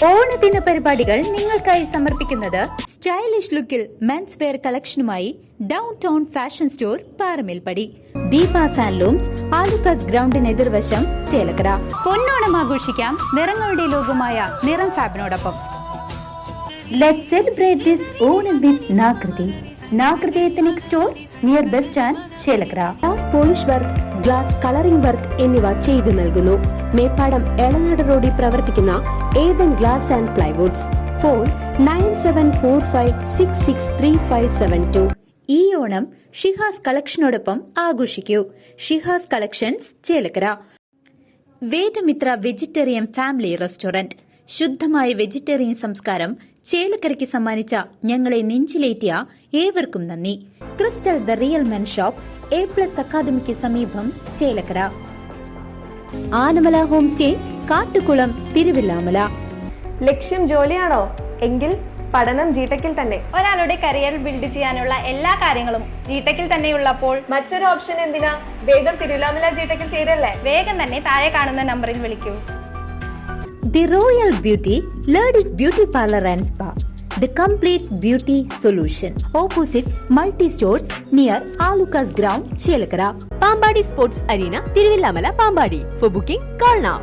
ഓണദിന പരിപാടികൾ നിങ്ങൾക്കായി സമർപ്പിക്കുന്നത് സ്റ്റൈലിഷ് ലുക്കിൽ മെൻസ് വെയർ കളക്ഷനുമായി down town fashion store Paramelppadi, Deepas and looms, Alukkas ഗ്രൗണ്ടിന് എതിർവശം, ചേലക്കര. പൊന്നോണം ആഘോഷിക്കാം നിറങ്ങളുടെ ലോകമായ നിറം ഫാബിനോടൊപ്പം. Let's celebrate this Onam with Nakriti. Nakriti ethnic store near bus stand, Chelakkara. Glass polish work, glass colouring work എന്നിവ ചെയ്തു നൽകുന്നു. മേപ്പാടം എളനാട് റോഡിൽ പ്രവർത്തിക്കുന്ന Ethan glass and plywoods. Phone 9745663572. ഈ ഓണം ഷിഹാസ് കളക്ഷനോടൊപ്പം ആഘോഷിക്കൂ. Shihas collections, Chelakkara. Vedamitra vegetarian family restaurant. ശുദ്ധമായ വെജിറ്റേറിയൻ സംസ്കാരം ചേലക്കരയ്ക്ക് സമ്മാനിച്ച ഞങ്ങളെ നെഞ്ചിലേറ്റിയ ഏവർക്കും നന്ദി. Crystal the real men shop, A+ അക്കാദമിക്ക് സമീപം, ചേലക്കര. Anamala home stay, Kattukulam, Thiruvilwamala. ലക്ഷ്യം ജോലിയാണോ? എങ്കിൽ പഠനം ജിടെക്കിൽ തന്നെ. ഒരാളുടെ കരിയർ ബിൽഡ് ചെയ്യാനുള്ള എല്ലാ കാര്യങ്ങളും ജിടെക്കിൽ തന്നെയുള്ളപ്പോൾ മറ്റൊരു ഓപ്ഷൻ എന്തിനാ? വേഗം തിരുവില്ലാമല ജിടെക്കിൽ ചെയ്തല്ലേ. വേഗം തന്നെ താഴെ കാണുന്ന നമ്പറിൽ വിളിക്കൂ. The royal beauty ladies beauty parlour and spa, the complete beauty solution, opposite multi stores near Alukas ground, Chelakara. Pampady sports arena, Thiruvilwamala, Pampady. For booking, call now.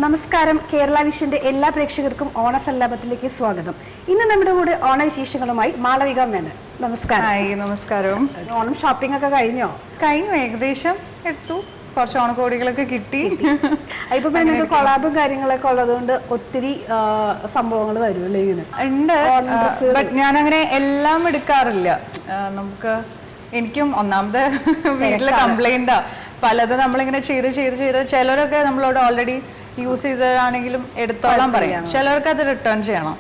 നമസ്കാരം. കേരള വിഷന്റെ എല്ലാ പ്രേക്ഷകർക്കും ഓണസല്ലാപത്തിലേക്ക് സ്വാഗതം. ഇന്ന് നമ്മുടെ കൂടെ ഓണവിശേഷങ്ങളുമായി മാളവിക മേനൻ. നമസ്കാരം. നമസ്കാരം. ഓണം ഷോപ്പിംഗ് ഒക്കെ കഴിഞ്ഞോ? കഴിഞ്ഞു, ഏകദേശം എടുത്തു. കുറച്ച് ഓണക്കോടികളൊക്കെ കിട്ടി. ഇപ്പൊ പിന്നെ കൊളാബും കാര്യങ്ങളൊക്കെ ഉള്ളതുകൊണ്ട് ഒത്തിരി സംഭവങ്ങൾ വരും അല്ലേ? ഇങ്ങനെ ഉണ്ട്. ബട്ട് ഞാൻ അങ്ങനെ എല്ലാം എടുക്കാറില്ല. നമുക്ക് എനിക്കും ഒന്നാമത് വീട്ടില് കംപ്ലൈന്റാ. പലതും നമ്മളിങ്ങനെ ചെയ്ത് ചിലരൊക്കെ നമ്മളോട് ഓൾറെഡി യൂസ് ചെയ്തതാണെങ്കിലും എടുത്തോളാൻ പറയാം. ചിലർക്ക് അത് റിട്ടേൺ ചെയ്യണം.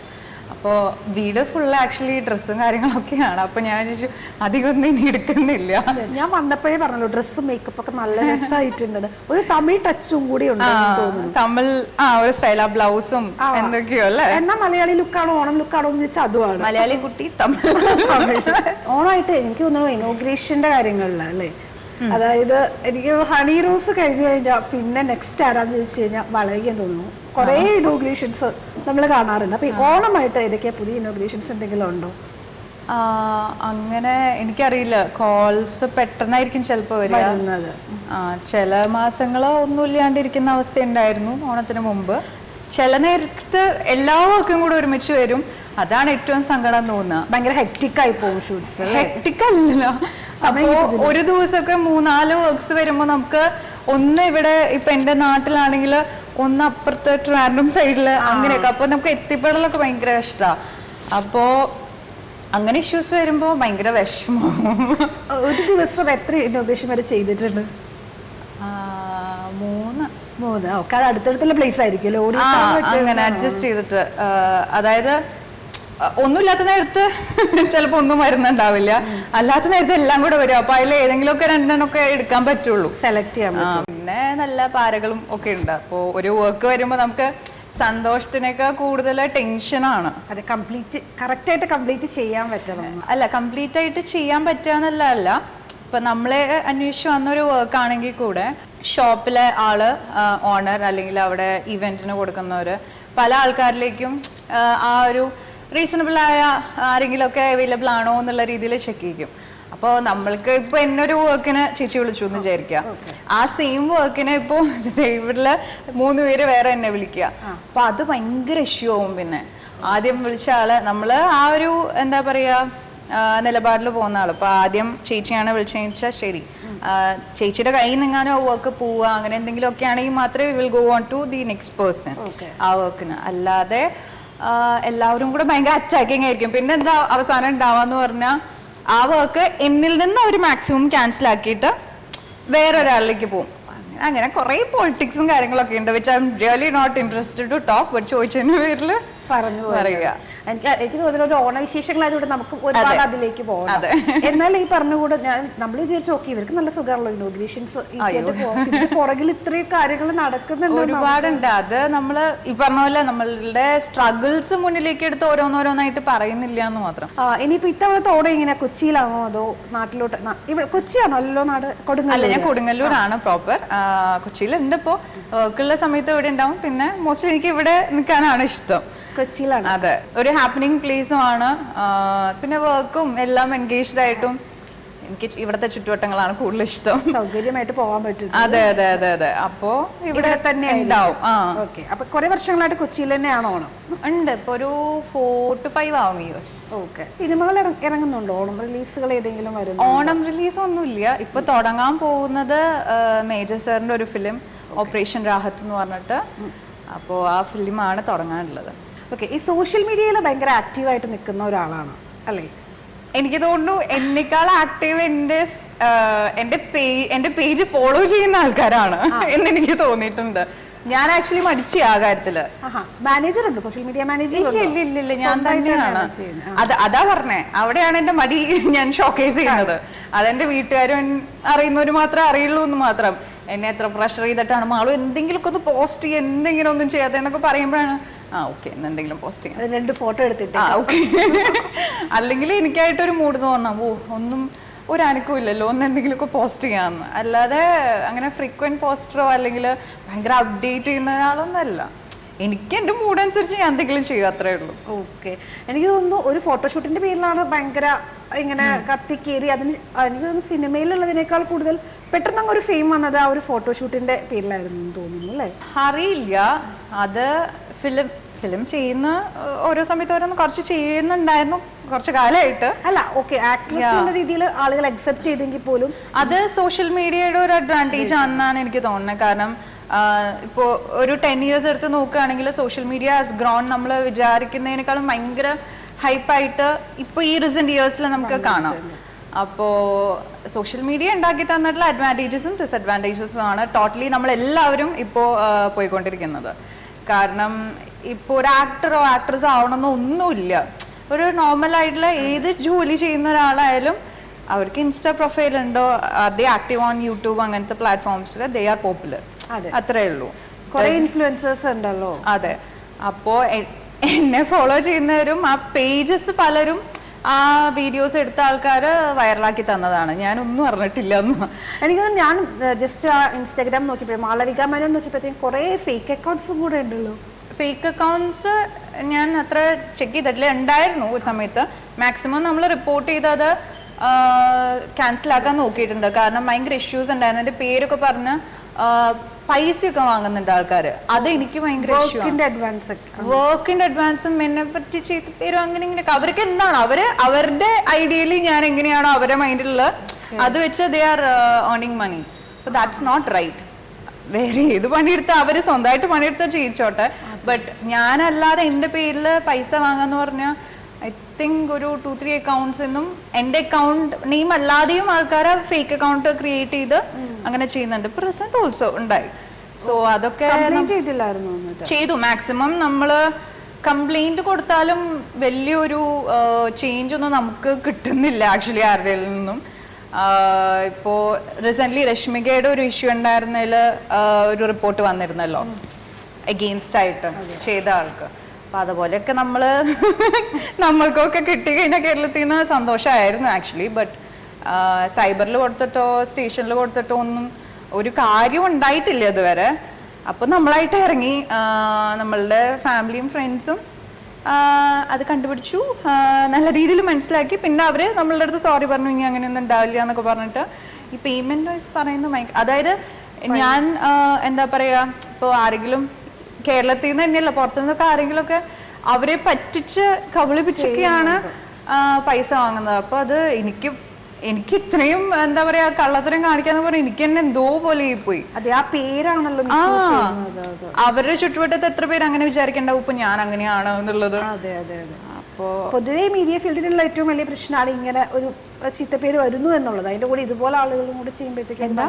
അപ്പോൾ വീട് ഫുള്ള് ആക്ച്വലി ഡ്രസ്സും കാര്യങ്ങളൊക്കെയാണ്. അപ്പൊ ഞാൻ അധികം ഒന്നും ഇനി എടുക്കുന്നില്ല. ഞാൻ വന്നപ്പോഴേ പറഞ്ഞല്ലോ, ഡ്രസ്സും മേക്കപ്പ് ഒക്കെ നല്ല രസമായിട്ടുണ്ട്. ഒരു തമിഴ് ടച്ചും കൂടി ഉണ്ടെന്ന് തോന്നുന്നു. തമിഴ് ഒരു സ്റ്റൈലാ, ബ്ലൗസും എന്തൊക്കെയോ അല്ലേ. എന്നാ മലയാളി ലുക്കാണോ ഓണം ലുക്കാണോ എന്ന് വെച്ചാൽ അതുമാണ്. മലയാളി കുട്ടി തമിഴ്. ഓണമായിട്ട് എനിക്ക് തോന്നുന്നു ഇനോഗ്രേഷന്റെ കാര്യങ്ങളിലാണ് അല്ലേ. അതായത് എനിക്ക് ഹണി റോസ് കഴിഞ്ഞു കഴിഞ്ഞാൽ പിന്നെ നെക്സ്റ്റ് ആരാന്ന് ചോദിച്ചു കഴിഞ്ഞാൽ വളരെയും തോന്നുന്നു. കുറെ ഇനോഗ്രേഷൻസ് നമ്മൾ കാണാറുണ്ട്. അപ്പൊ ഓണമായിട്ട് ഏതൊക്കെയാ പുതിയ ഇനോഗ്രേഷൻസ് എന്തെങ്കിലും ഉണ്ടോ? അങ്ങനെ എനിക്കറിയില്ല. കോൾസ് പെട്ടെന്നായിരിക്കും ചിലപ്പോൾ വരുന്നത്. ചില മാസങ്ങളോ ഒന്നും ഇല്ലാണ്ടിരിക്കുന്ന അവസ്ഥ ഉണ്ടായിരുന്നു ഓണത്തിന് മുമ്പ്. ചില നേരത്ത് എല്ലാ വർക്കും കൂടെ ഒരുമിച്ച് വരും. അതാണ് ഏറ്റവും സങ്കടം തോന്നുക. ഭയങ്കര ഹെക്ടിക് ആയി പോകും ഷൂട്ട്സ്. ഹെക്ടിക് അല്ലല്ലോ. അപ്പോ ഒരു ദിവസമൊക്കെ 3-4 വർക്ക്സ് വരുമ്പോ നമുക്ക് ഒന്ന് ഇവിടെ ഇപ്പൊ എന്റെ നാട്ടിലാണെങ്കിൽ ഒന്ന് അപ്പുറത്ത് ട്രാൻഡം സൈഡില് അങ്ങനെയൊക്കെ. അപ്പൊ നമുക്ക് എത്തിപ്പെടലൊക്കെ ഭയങ്കര കഷ്ടമാണ്. അപ്പോ അങ്ങനെ ഇഷ്യൂസ് വരുമ്പോ ഭയങ്കര വിഷമം. ഒരു ദിവസം എത്ര ഇന്നോഗ്രേഷൻ വരെ ചെയ്തിട്ടുണ്ട്? 3. ഓക്കെ, അത് അടുത്തടുത്തുള്ള പ്ലേസ് ആയിരിക്കും അങ്ങനെ അഡ്ജസ്റ്റ് ചെയ്തിട്ട്. അതായത് ഒന്നുമില്ലാത്ത നേരത്ത് ചിലപ്പോ ഒന്നും വരുന്നുണ്ടാവില്ല. അല്ലാത്ത നേരത്തെ എല്ലാം കൂടെ വരും. അപ്പൊ അതിൽ ഏതെങ്കിലുമൊക്കെ രണ്ടെണ്ണമൊക്കെ എടുക്കാൻ പറ്റുള്ളൂ, സെലക്ട് ചെയ്യാൻ. പിന്നെ നല്ല പാരകളും ഒക്കെ ഉണ്ട്. അപ്പൊ ഒരു വർക്ക് വരുമ്പോ നമുക്ക് സന്തോഷത്തിനേക്കാൾ കൂടുതൽ ടെൻഷനാണ്. അതെ, കറക്റ്റ് ആയിട്ട് കംപ്ലീറ്റ് ചെയ്യാൻ പറ്റണം. അല്ല, കംപ്ലീറ്റ് ആയിട്ട് ചെയ്യാൻ പറ്റാന്നല്ല. ഇപ്പൊ നമ്മളെ അന്വേഷിച്ച് വന്നൊരു വർക്ക് ആണെങ്കിൽ കൂടെ ഷോപ്പിലെ ആള്, ഓണർ അല്ലെങ്കിൽ അവിടെ ഇവന്റിന് കൊടുക്കുന്നവര് പല ആൾക്കാരിലേക്കും ആ ഒരു റീസണബിൾ ആയ ആരെങ്കിലും ഒക്കെ അവൈലബിൾ ആണോ എന്നുള്ള രീതിയിൽ ചെക്ക് ചെയ്യും. അപ്പോൾ നമ്മൾക്ക് ഇപ്പൊ എന്നൊരു വർക്കിന് ചേച്ചി വിളിച്ചു എന്ന് വിചാരിക്കുക. ആ സെയിം വർക്കിന് ഇപ്പൊ ഇവിടെയുള്ള 3 പേര് വേറെ എന്നെ വിളിക്കുക. അപ്പൊ അത് ഭയങ്കര ഇഷ്യൂ ആവും. പിന്നെ ആദ്യം വിളിച്ച ആള് നമ്മള് ആ ഒരു എന്താ പറയാ നിലപാടിൽ പോകുന്ന ആള്. അപ്പൊ ആദ്യം ചേച്ചിയാണ് വിളിച്ചതെന്ന് വെച്ചാൽ ശരി, ചേച്ചിയുടെ കയ്യിൽ നിന്നാലും ആ വർക്ക് പോവുക അങ്ങനെ എന്തെങ്കിലും ഒക്കെ ആണെങ്കിൽ മാത്രമേ will go on to the next person ആ വർക്കിന്. അല്ലാതെ എല്ലാവരും കൂടെ ഭയങ്കര അറ്റാക്കിങ് ആയിരിക്കും. പിന്നെ എന്താ അവസാനം ഉണ്ടാവാന്ന് പറഞ്ഞാൽ ആ വർക്ക് എന്നിൽ നിന്ന് അവർ മാക്സിമം ക്യാൻസൽ ആക്കിയിട്ട് വേറൊരാളിലേക്ക് പോകും. അങ്ങനെ കുറെ പൊളിറ്റിക്സും കാര്യങ്ങളൊക്കെ ഉണ്ട്, which I'm really not interested to talk. But ചോദിച്ചതിന്റെ പേരിൽ പറഞ്ഞു എനിക്ക് തോന്നുന്നു ഒരു ഓണവിശേഷങ്ങളായതുകൊണ്ട് നമുക്ക് ഒരുപാട് അതിലേക്ക് പോകണം. എന്നാൽ ഈ പറഞ്ഞുകൂടെ നമ്മൾ വിചാരിച്ചു നോക്കി ഇവർക്ക് നല്ല സുഖമാണല്ലോ ഇനോഗ്രേഷൻസ്, പുറകിൽ ഇത്രയും കാര്യങ്ങൾ നടക്കുന്നുണ്ട്, ഒരുപാടുണ്ട്. അത് നമ്മള് ഈ പറഞ്ഞ പോലെ നമ്മളുടെ സ്ട്രഗിൾസ് മുന്നിലേക്ക് എടുത്ത് ഓരോന്നോരോന്നായിട്ട് പറയുന്നില്ല എന്ന് മാത്രം. ഇനിയിപ്പോ ഇത്തവണത്തെ ഓണം എങ്ങനെയാ, കൊച്ചിയിലാണോ അതോ നാട്ടിലോട്ട്? ഇവിടെ കൊച്ചിയാണോ അല്ലല്ലോ നാട്? അല്ല, ഞാൻ കൊടുങ്ങല്ലൂരാണ് പ്രോപ്പർ. കൊച്ചിയിലുണ്ട് ഇപ്പോ, വർക്കുള്ള സമയത്ത് ഇവിടെ ഉണ്ടാവും. പിന്നെ മോസ്റ്റ്ലി എനിക്ക് ഇവിടെ നിൽക്കാനാണ് ഇഷ്ടം, കൊച്ചിയിലാണ്. അതെ, ഒരു ഹാപ്പനിങ് പ്ലേസും ആണ്. പിന്നെ വർക്കും എല്ലാം എൻഗേജ്ഡ് ആയിട്ടും എനിക്ക് ഇവിടുത്തെ ചുറ്റുവട്ടങ്ങളാണ് കൂടുതൽ ഇഷ്ടം. സൗകര്യമായിട്ട് പോകാൻ പറ്റും. അതെ അതെ അതെ അതെ. അപ്പോ ഇവിടെ തന്നെ ഉണ്ടാവും. അപ്പൊ കുറെ വർഷങ്ങളായിട്ട് കൊച്ചിയിൽ തന്നെയാണോ ഓണം? ഉണ്ട്, ഇപ്പൊ ഒരു 4 to 5 ആവും ഇയേഴ്സ്. ഓക്കെ. സിനിമകൾ ഇറങ്ങുന്നുണ്ടോ? ഓണം റിലീസുകൾ ഏതെങ്കിലും വരുന്നു? ഓണം റിലീസ് ഒന്നുമില്ല. ഇപ്പൊ തുടങ്ങാൻ പോകുന്നത് മേജർ സാറിന്റെ ഒരു ഫിലിം ഓപ്പറേഷൻ രാഹത്ത് എന്ന് പറഞ്ഞിട്ട്, അപ്പോൾ ആ ഫിലിമാണ് തുടങ്ങാനുള്ളത്. ഓക്കെ. ഈ സോഷ്യൽ മീഡിയയിൽ ഭയങ്കര ആക്റ്റീവായിട്ട് നിൽക്കുന്ന ഒരാളാണ് അല്ലേ? എനിക്ക് തോന്നുന്നു എന്നെക്കാൾ ആക്റ്റീവ് എന്റെ പേജ് ഫോളോ ചെയ്യുന്ന ആൾക്കാരാണ് എന്ന് എനിക്ക് തോന്നിയിട്ടുണ്ട്. ഞാൻ ആക്ച്വലി മടിച്ചു ആ കാര്യത്തില്. മാനേജർ ഉണ്ട്, സോഷ്യൽ മീഡിയ മാനേജർ? ഇല്ല, ഞാൻ തന്നെയാണ്. അതാ പറഞ്ഞേ, അവിടെയാണ് എന്റെ മടി ഞാൻ ഷോക്കേസ് ചെയ്യുന്നത്. അതെന്റെ വീട്ടുകാരും അറിയുന്നവര് മാത്രമേ അറിയുള്ളൂ എന്ന് മാത്രം. എന്നെ എത്ര പ്രഷർ ചെയ്തിട്ടാണ് മാളു എന്തെങ്കിലുമൊക്കെ ഒന്ന് പോസ്റ്റ് ചെയ്യുക, എന്തെങ്കിലും ഒന്നും ചെയ്യാത്ത എന്നൊക്കെ പറയുമ്പോഴാണ് ഓക്കെ എന്തെങ്കിലും പോസ്റ്റ് ചെയ്യാം, 2 ഫോട്ടോ എടുത്തിട്ട് ഓക്കെ. അല്ലെങ്കിൽ എനിക്കായിട്ടൊരു മൂഡ് തോന്നണം, ഒന്നും ഒരു അനക്കവും ഇല്ലല്ലോ, ഒന്ന് എന്തെങ്കിലുമൊക്കെ പോസ്റ്റ് ചെയ്യാമെന്ന്. അല്ലാതെ അങ്ങനെ ഫ്രീക്വന്റ് പോസ്റ്ററോ അല്ലെങ്കിൽ ഭയങ്കര അപ്ഡേറ്റ് ചെയ്യുന്ന ഒരാളൊന്നല്ല. എനിക്ക് എൻ്റെ മൂഡ് അനുസരിച്ച് ഞാൻ എന്തെങ്കിലും ചെയ്യുക, അത്രേ ഉള്ളൂ. ഓക്കെ. എനിക്ക് തോന്നുന്നു ഒരു ഫോട്ടോഷൂട്ടിന്റെ പേരിലാണ് ഭയങ്കര ഇങ്ങനെ കത്തിക്കേറി. അതിന് എനിക്ക് തോന്നുന്നു സിനിമയിലുള്ളതിനേക്കാൾ കൂടുതൽ പെട്ടെന്ന് അങ്ങ് ഒരു ഫെയിം വന്നത് ആ ഒരു ഫോട്ടോഷൂട്ടിന്റെ പേരിലായിരുന്നു തോന്നുന്നു അല്ലേ? അറിയില്ല, അത് ഫിലിം ചെയ്യുന്ന ഓരോ സമയത്ത് ഓരോന്ന് കുറച്ച് ചെയ്യുന്നുണ്ടായിരുന്നു കുറച്ച് കാലമായിട്ട്. അല്ല, ഓക്കെ, ആക്ട്രസ് എന്ന രീതിയിൽ ആളുകൾ അക്സെപ്റ്റ് ചെയ്തെങ്കിൽ പോലും അത് സോഷ്യൽ മീഡിയയുടെ ഒരു അഡ്വാൻറ്റേജ് ആണെന്നാണ് എനിക്ക് തോന്നുന്നത്. കാരണം ഇപ്പോൾ ഒരു 10 years എടുത്ത് നോക്കുകയാണെങ്കിൽ സോഷ്യൽ മീഡിയ ഹാസ് ഗ്രോൺ. നമ്മൾ വിചാരിക്കുന്നതിനേക്കാളും ഭയങ്കര ഹൈപ്പായിട്ട് ഇപ്പോൾ ഈ റീസെന്റ് ഇയേഴ്സിൽ നമുക്ക് കാണാം. അപ്പോൾ സോഷ്യൽ മീഡിയ ഉണ്ടാക്കി തന്നിട്ടുള്ള അഡ്വാൻറ്റേജസും ഡിസഡ്വാൻറ്റേജസും ആണ് ടോട്ടലി നമ്മളെല്ലാവരും ഇപ്പോൾ പോയിക്കൊണ്ടിരിക്കുന്നത്. കാരണം ഇപ്പോൾ ഒരു ആക്ടറോ ആക്ട്രസോ ആവണമെന്നോ ഒന്നുമില്ല. ഒരു നോർമലായിട്ടുള്ള ഏത് ജോലി ചെയ്യുന്ന ഒരാളായാലും അവർക്ക് ഇൻസ്റ്റാ പ്രൊഫൈൽ ഉണ്ടോ, ദേ ആക്റ്റീവ് ഓൺ യൂട്യൂബ് അങ്ങനത്തെ പ്ലാറ്റ്ഫോംസിൽ ദേ ആർ പോപ്പുലർ, അത്രേ ഉള്ളൂ. ഇൻഫ്ലുവൻസേഴ്സ് ഉണ്ടല്ലോ. അതെ. അപ്പോൾ എന്നെ ഫോളോ ചെയ്യുന്നവരും ആ പേജസ് പലരും ആ വീഡിയോസ് എടുത്ത ആൾക്കാർ വൈറലാക്കി തന്നതാണ്. ഞാനൊന്നും അറിഞ്ഞിട്ടില്ല എന്ന്. എനിക്ക് ഞാൻ ജസ്റ്റ് ആ ഇൻസ്റ്റാഗ്രാം നോക്കിയപ്പോൾ മാളവിക മേനോൻ നോക്കിയപ്പോഴത്തേക്കും കുറേ ഫേക്ക് അക്കൗണ്ട്സും കൂടെ ഉണ്ടല്ലോ. ഫേക്ക് അക്കൗണ്ട്സ് ഞാൻ അത്ര ചെക്ക് ചെയ്തിട്ടില്ല. ഉണ്ടായിരുന്നു ഒരു സമയത്ത്. മാക്സിമം നമ്മൾ റിപ്പോർട്ട് ചെയ്തത് ക്യാൻസലാക്കാൻ നോക്കിയിട്ടുണ്ട്. കാരണം ഭയങ്കര ഇഷ്യൂസ് ഉണ്ടായിരുന്നു. എൻ്റെ പേരൊക്കെ പറഞ്ഞ് പൈസയൊക്കെ വാങ്ങുന്നുണ്ട് ആൾക്കാർ. അത് എനിക്ക് ഭയങ്കര വർക്കിന്റെ അഡ്വാൻസും എന്നെ പറ്റി ചെയ്ത പേരും അങ്ങനെ ഇങ്ങനെയൊക്കെ. അവർക്ക് എന്താണ് അവരുടെ ഐഡിയലി ഞാൻ എങ്ങനെയാണോ അവരുടെ മൈൻഡിലുള്ള അത് വെച്ച് ദേ ആർ ഏർണിങ് മണി. അപ്പോൾ ദാറ്റ്സ് നോട്ട് റൈറ്റ്. വേറെ ഏത് പണിയെടുത്താൽ അവർ സ്വന്തമായിട്ട് പണിയെടുത്താൽ ചെയ്യിച്ചോട്ടെ. ബട്ട് ഞാനല്ലാതെ എൻ്റെ പേരിൽ പൈസ വാങ്ങാന്ന് പറഞ്ഞാൽ ഐ തിങ്ക് ഒരു 2-3 അക്കൗണ്ട്സ് എന്നും എൻ്റെ അക്കൗണ്ട് നെയിം അല്ലാതെയും ആൾക്കാർ ഫേക്ക് അക്കൗണ്ട് ക്രിയേറ്റ് ചെയ്ത് അങ്ങനെ ചെയ്യുന്നുണ്ട്. പ്രസന്റ് ഓൾസോ ഉണ്ടായി. സോ അതൊക്കെ ചെയ്തു. മാക്സിമം നമ്മൾ കംപ്ലൈന്റ് കൊടുത്താലും വലിയൊരു ചേഞ്ച് ഒന്നും നമുക്ക് കിട്ടുന്നില്ല ആക്ച്വലി ആരുടെ നിന്നും. ഇപ്പോൾ റീസെൻ്റ്ലി രശ്മികയുടെ ഒരു ഇഷ്യൂ ഉണ്ടായിരുന്നതിൽ ഒരു റിപ്പോർട്ട് വന്നിരുന്നല്ലോ എഗെയിൻസ്റ്റ് ആയിട്ട് ചെയ്ത ആൾക്ക്. അപ്പം അതുപോലെയൊക്കെ നമ്മൾക്കൊക്കെ കിട്ടിക്കഴിഞ്ഞാൽ കേരളത്തിൽ നിന്ന് സന്തോഷമായിരുന്നു ആക്ച്വലി. ബട്ട് സൈബറിൽ കൊടുത്തിട്ടോ സ്റ്റേഷനിൽ കൊടുത്തിട്ടോ ഒന്നും ഒരു കാര്യം ഉണ്ടായിട്ടില്ല ഇതുവരെ. അപ്പോൾ നമ്മളായിട്ട് ഇറങ്ങി നമ്മളുടെ ഫാമിലിയും ഫ്രണ്ട്സും അത് കണ്ടുപിടിച്ചു, നല്ല രീതിയിൽ മനസ്സിലാക്കി. പിന്നെ അവർ നമ്മളുടെ അടുത്ത് സോറി പറഞ്ഞു, ഇനി അങ്ങനെയൊന്നും ഉണ്ടാവില്ല എന്നൊക്കെ പറഞ്ഞിട്ട്. ഈ പേയ്മെൻറ്റ് വൈസ് പറയുന്നത് അതായത് ഞാൻ എന്താ പറയുക, ഇപ്പോൾ ആരെങ്കിലും കേരളത്തിൽ നിന്ന് തന്നെയല്ല പുറത്തു നിന്നൊക്കെ ആരെങ്കിലുമൊക്കെ അവരെ പറ്റിച്ച് കബളിപ്പിച്ചൊക്കെയാണ് പൈസ വാങ്ങുന്നത്. അപ്പോൾ അത് എനിക്ക് ഇത്രയും എന്താ പറയാ കള്ളത്തരം കാണിക്കാന്ന് പറഞ്ഞാൽ എനിക്ക് തന്നെ എന്തോ പോലെ പോയി. അവരുടെ ചുറ്റുവട്ടത്ത് എത്ര പേര് അങ്ങനെ വിചാരിക്കണ്ടാവും ഇപ്പൊ ഞാൻ അങ്ങനെയാണ് എന്നുള്ളത്. അപ്പോ പൊതുവെ മീഡിയ ഫീൽഡിലുള്ള ഏറ്റവും വലിയ പ്രശ്നമാണ് ഇങ്ങനെ ഒരു ചീത്തപ്പേര് വരുന്നു എന്നുള്ളത്. അതിന്റെ കൂടെ ഇതുപോലെ ആളുകളും കൂടെ ചെയ്യുമ്പോഴത്തേക്കും എന്താ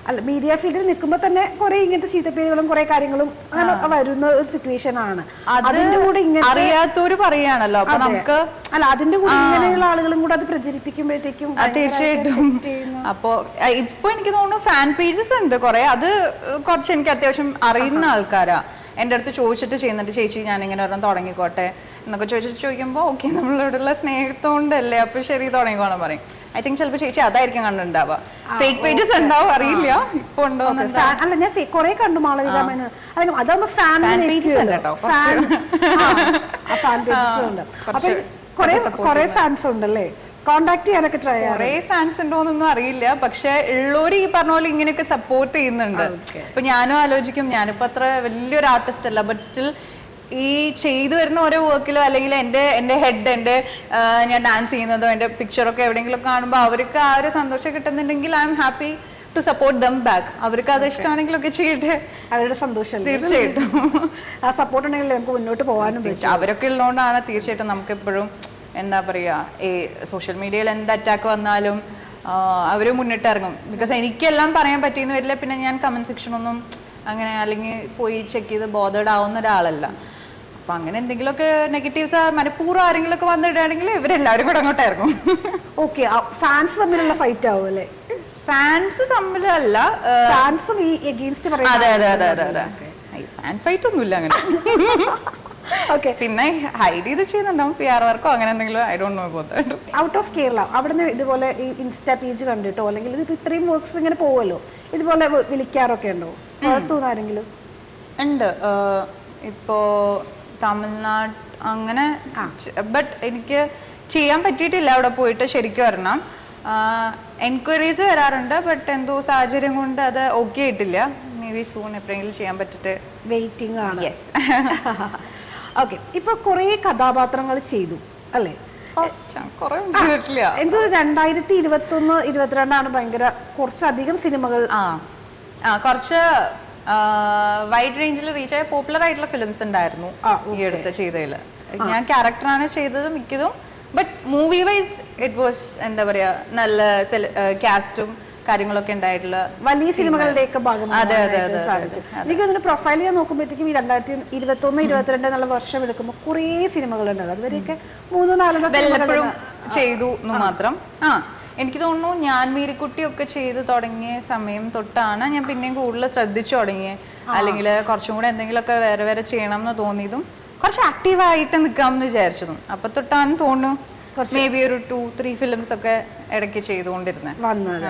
അല്ല മീഡിയ ഫീൽഡിൽ നിൽക്കുമ്പോൾ തന്നെ കുറെ ഇങ്ങനത്തെ ചീത്തപ്പേരുകളും കുറെ കാര്യങ്ങളും അങ്ങനെ വരുന്ന ഒരു സിറ്റുവേഷൻ ആണ്. അതിന്റെ കൂടെ ഇങ്ങനെ അറിയാത്തവര് പറയാണല്ലോ, അപ്പൊ നമുക്ക് അല്ല അതിന്റെ കൂടെ ഇങ്ങനെയുള്ള ആളുകളും കൂടെ അത് പ്രചരിപ്പിക്കുമ്പോഴത്തേക്കും തീർച്ചയായിട്ടും. അപ്പൊ ഇപ്പൊ എനിക്ക് തോന്നുന്നു ഫാൻ പേജസ് ഉണ്ട് കുറെ, അത് കുറച്ച് എനിക്ക് അത്യാവശ്യം അറിയുന്ന ആൾക്കാരാ എൻ്റെ അടുത്ത് ചോദിച്ചിട്ട് ചെയ്യുന്നുണ്ട്, ചേച്ചി ഞാനിങ്ങനെ ഒരെണ്ണം തുടങ്ങിക്കോട്ടെ എന്നൊക്കെ ചോദിക്കുമ്പോൾ ഓക്കെ നമ്മളോടുള്ള സ്നേഹത്തോണ്ടല്ലേ അപ്പൊ ശരി തുടങ്ങിക്കോണം പറയും. ഐ തിങ്ക് ചിലപ്പോൾ ചേച്ചി അതായിരിക്കും കണ്ടിട്ടുണ്ടാവുക. ഫേക്ക് പേജസ് ഉണ്ടാവും, അറിയില്ല ഇപ്പൊ ഉണ്ടോ. അല്ല ഞാൻ കുറെ കണ്ടു മാളവിക മേനോൻ, അല്ലെങ്കിൽ അതാകുമ്പോ ഫാൻ പേജസ് ഉണ്ട് കേട്ടോ, ഫാൻ പേജസ് ഉണ്ട്. അപ്പൊ കുറെ ഫാൻസ് ഉണ്ടല്ലേ, കോണ്ടാക്ട് ചെയ്യാനൊക്കെ ട്രൈ ചെയ്യാം. കുറെ ഫാൻസ് ഉണ്ടോന്നൊന്നും അറിയില്ല, പക്ഷെ ഉള്ളവര് ഈ പറഞ്ഞ പോലെ ഇങ്ങനെയൊക്കെ സപ്പോർട്ട് ചെയ്യുന്നുണ്ട്. ഇപ്പൊ ഞാനും ആലോചിക്കും, ഞാനിപ്പോ അത്ര വലിയൊരു ആർട്ടിസ്റ്റ് അല്ല, ബട്ട് സ്റ്റിൽ ഈ ചെയ്തു വരുന്ന ഓരോ വർക്കിലോ അല്ലെങ്കിൽ എൻ്റെ ഹെഡ് ഞാൻ ഡാൻസ് ചെയ്യുന്നതോ എൻ്റെ പിക്ചറൊക്കെ എവിടെയെങ്കിലും കാണുമ്പോൾ അവർക്ക് ആ ഒരു സന്തോഷം കിട്ടുന്നുണ്ടെങ്കിൽ I'm happy to support them back. അവർക്ക് അത് ഇഷ്ടമാണെങ്കിലൊക്കെ ചെയ്യട്ടെ, അവരുടെ സന്തോഷം. തീർച്ചയായിട്ടും ആ സപ്പോർട്ട് ഉണ്ടെങ്കിൽ നമുക്ക് മുന്നോട്ട് പോകാനും പറ്റും. അവരൊക്കെ ഉള്ളതുകൊണ്ടാണ് തീർച്ചയായിട്ടും നമുക്ക് എപ്പോഴും എന്താ പറയുക, ഈ സോഷ്യൽ മീഡിയയിൽ എന്ത് അറ്റാക്ക് വന്നാലും അവർ മുന്നിട്ടിറങ്ങും. ബിക്കോസ് എനിക്കെല്ലാം പറയാൻ പറ്റിയെന്ന് വരില്ല, പിന്നെ ഞാൻ കമൻറ്റ് സെക്ഷനൊന്നും അങ്ങനെ അല്ലെങ്കിൽ പോയി ചെക്ക് ചെയ്ത് ബോധേഡ് ആവുന്ന ഒരാളല്ല. അപ്പം അങ്ങനെ എന്തെങ്കിലുമൊക്കെ നെഗറ്റീവ്സ് മനഃപൂർവ്വം ആരെങ്കിലുമൊക്കെ വന്നിടുകയാണെങ്കിൽ ഇവരെല്ലാവരും കൂടെ അങ്ങോട്ട് ഇറങ്ങും. ഓക്കെ, ഫാൻസ് തമ്മിലുള്ള ഫൈറ്റ് ആവും അല്ലേ? ഫാൻസ് തമ്മിലല്ല, ഫാൻസും ഈ എഗെയിൻസ്റ്റ് അതെ അതെ അതെ അതെ അതെ ഫാൻ ഫൈറ്റ് ഒന്നുമില്ല അങ്ങനെ. പിന്നെ ഹൈഡ് ചെയ്ത് ചെയ്യുന്നുണ്ടാവും, PR വർക്കോ അങ്ങനെ എന്തെങ്കിലും. I don't know about that. Out of Kerala അവിടുന്ന് ഇതുപോലെ ഈ ഇൻസ്റ്റാ പേജ് കണ്ടിട്ടോ അല്ലെങ്കിൽ ഇതിപ്പോ ഇത്രയും വർക്ക്സ് ഇങ്ങനെ പോവല്ലോ, ഇതുപോലെ വിളിക്കാറൊക്കെ ഉണ്ടോ പുറത്തുനിന്ന് ആരെങ്കിലും? ഉണ്ട്, ഇപ്പോ തമിഴ്നാട് അങ്ങനെ. ബട്ട് എനിക്ക് ചെയ്യാൻ പറ്റിയിട്ടില്ല അവിടെ പോയിട്ട് ശരിക്കും വരണം. എൻക്വയറീസ് വരാറുണ്ട്, ബട്ട് എന്തോ സാഹചര്യം കൊണ്ട് അത് ഓക്കെ ആയിട്ടില്ല. മേ ബി സൂൺ എപ്പോഴെങ്കിലും ചെയ്യാൻ പറ്റിട്ട് വെയിറ്റിംഗ് ആണ്. യെസ്. ഓക്കെ, ഇപ്പൊ കുറെ കഥാപാത്രങ്ങൾ ചെയ്തു അല്ലേ? എനിക്ക് 2021, 2022 ഭയങ്കര കുറച്ചധികം സിനിമകൾ, കുറച്ച് വൈഡ് റേഞ്ചിൽ റീച്ച് ആയ പോപ്പുലർ ആയിട്ടുള്ള ഫിലിംസ് ഉണ്ടായിരുന്നു ഈ അടുത്ത് ചെയ്തതിൽ. ഞാൻ ക്യാരക്ടറാണ് ചെയ്തത് മിക്കതും, but movie wise it was എന്താ പറയാ നല്ല കാസ്റ്റും കാര്യങ്ങളൊക്കെ ഉണ്ടായിട്ടുള്ള വലിയ സിനിമകളുടെയൊക്കെ ഭാഗമാണ്. എനിക്ക് അതിന്റെ പ്രൊഫൈൽ ഞാൻ നോക്കുമ്പോഴത്തേക്കും ഈ 2021, 2022 എന്നുള്ള വർഷം എടുക്കുമ്പോൾ കുറേ സിനിമകളുണ്ട്. അതുവരെയൊക്കെ 3-4 വല്ലപ്പോഴും ചെയ്തു എന്ന് മാത്രം. എനിക്ക് തോന്നുന്നു ഞാൻ മീരിക്കുട്ടിയൊക്കെ ചെയ്ത് തുടങ്ങിയ സമയം തൊട്ടാണ് ഞാൻ പിന്നെയും കൂടുതൽ ശ്രദ്ധിച്ചു തുടങ്ങിയത്. അല്ലെങ്കിൽ കുറച്ചും കൂടെ എന്തെങ്കിലുമൊക്കെ വേറെ വേറെ ചെയ്യണം എന്ന് തോന്നിയതും കുറച്ച് ആക്റ്റീവായിട്ട് നിൽക്കാമെന്ന് വിചാരിച്ചതും അപ്പൊ തൊട്ടാന്ന് തോന്നുന്നു. മേ ബി ഒരു 2-3 ഫിലിംസ് ഒക്കെ ഇടയ്ക്ക് ചെയ്തുകൊണ്ടിരുന്നത് വന്നത്.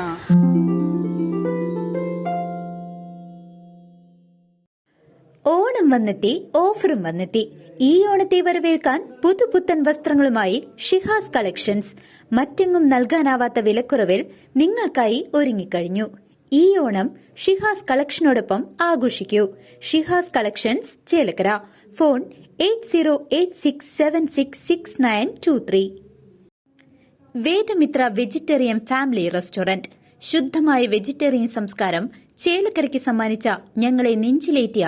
ഓണം വന്നെത്തി, ഓഫറും വന്നെത്തി. ഈ ഓണത്തെ വരവേൽക്കാൻ പുതുപുത്തൻ വസ്ത്രങ്ങളുമായി ഷിഹാസ് കളക്ഷൻസ്. മറ്റെങ്ങും നൽകാനാവാത്ത വിലക്കുറവിൽ നിങ്ങൾക്കായി ഒരുങ്ങിക്കഴിഞ്ഞു. ഈ ഓണം ഷിഹാസ് കളക്ഷനോടൊപ്പം ആഘോഷിക്കൂ. Shihas collections, Chelakkara. Phone 8086766923. Vedamitra vegetarian family restaurant. ശുദ്ധമായ വെജിറ്റേറിയൻ സംസ്കാരം ചേലക്കരയ്ക്ക് സമ്മാനിച്ച ഞങ്ങളെ നെഞ്ചിലേറ്റിയ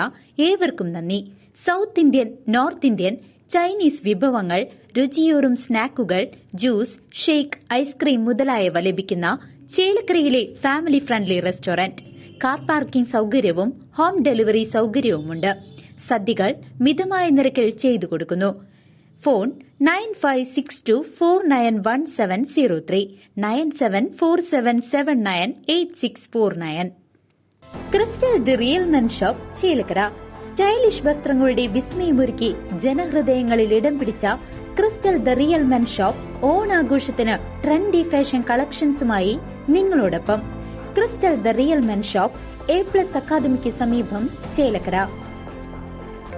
ഏവർക്കും നന്ദി. South Indian, north Indian, Chinese വിഭവങ്ങൾ, രുചിയൂറും സ്നാക്കുകൾ, ജ്യൂസ്, ഷേക്ക്, ഐസ്ക്രീം മുതലായവ ലഭിക്കുന്ന ചേലക്കരയിലെ family friendly restaurant. Car parking സൌകര്യവും ഹോം ഡെലിവറി സൌകര്യവുമുണ്ട്. സദ്യകൾ മിതമായ നിരക്കിൽ ചെയ്തു കൊടുക്കുന്നു. Phone 9562491703, 9747798649. Crystal the real men shop, Chelakkara. Stylish വസ്ത്രങ്ങളുടെ വിസ്മയമൊരുക്കി ജനഹൃദയങ്ങളിൽ ഇടം പിടിച്ച crystal the real men shop ഓണാഘോഷത്തിന് ട്രെൻഡി ഫാഷൻ കളക്ഷൻസുമായി നിങ്ങളോടൊപ്പം. Crystal the real men shop, A+ അക്കാദമിക്ക് സമീപം, ചേലക്കര.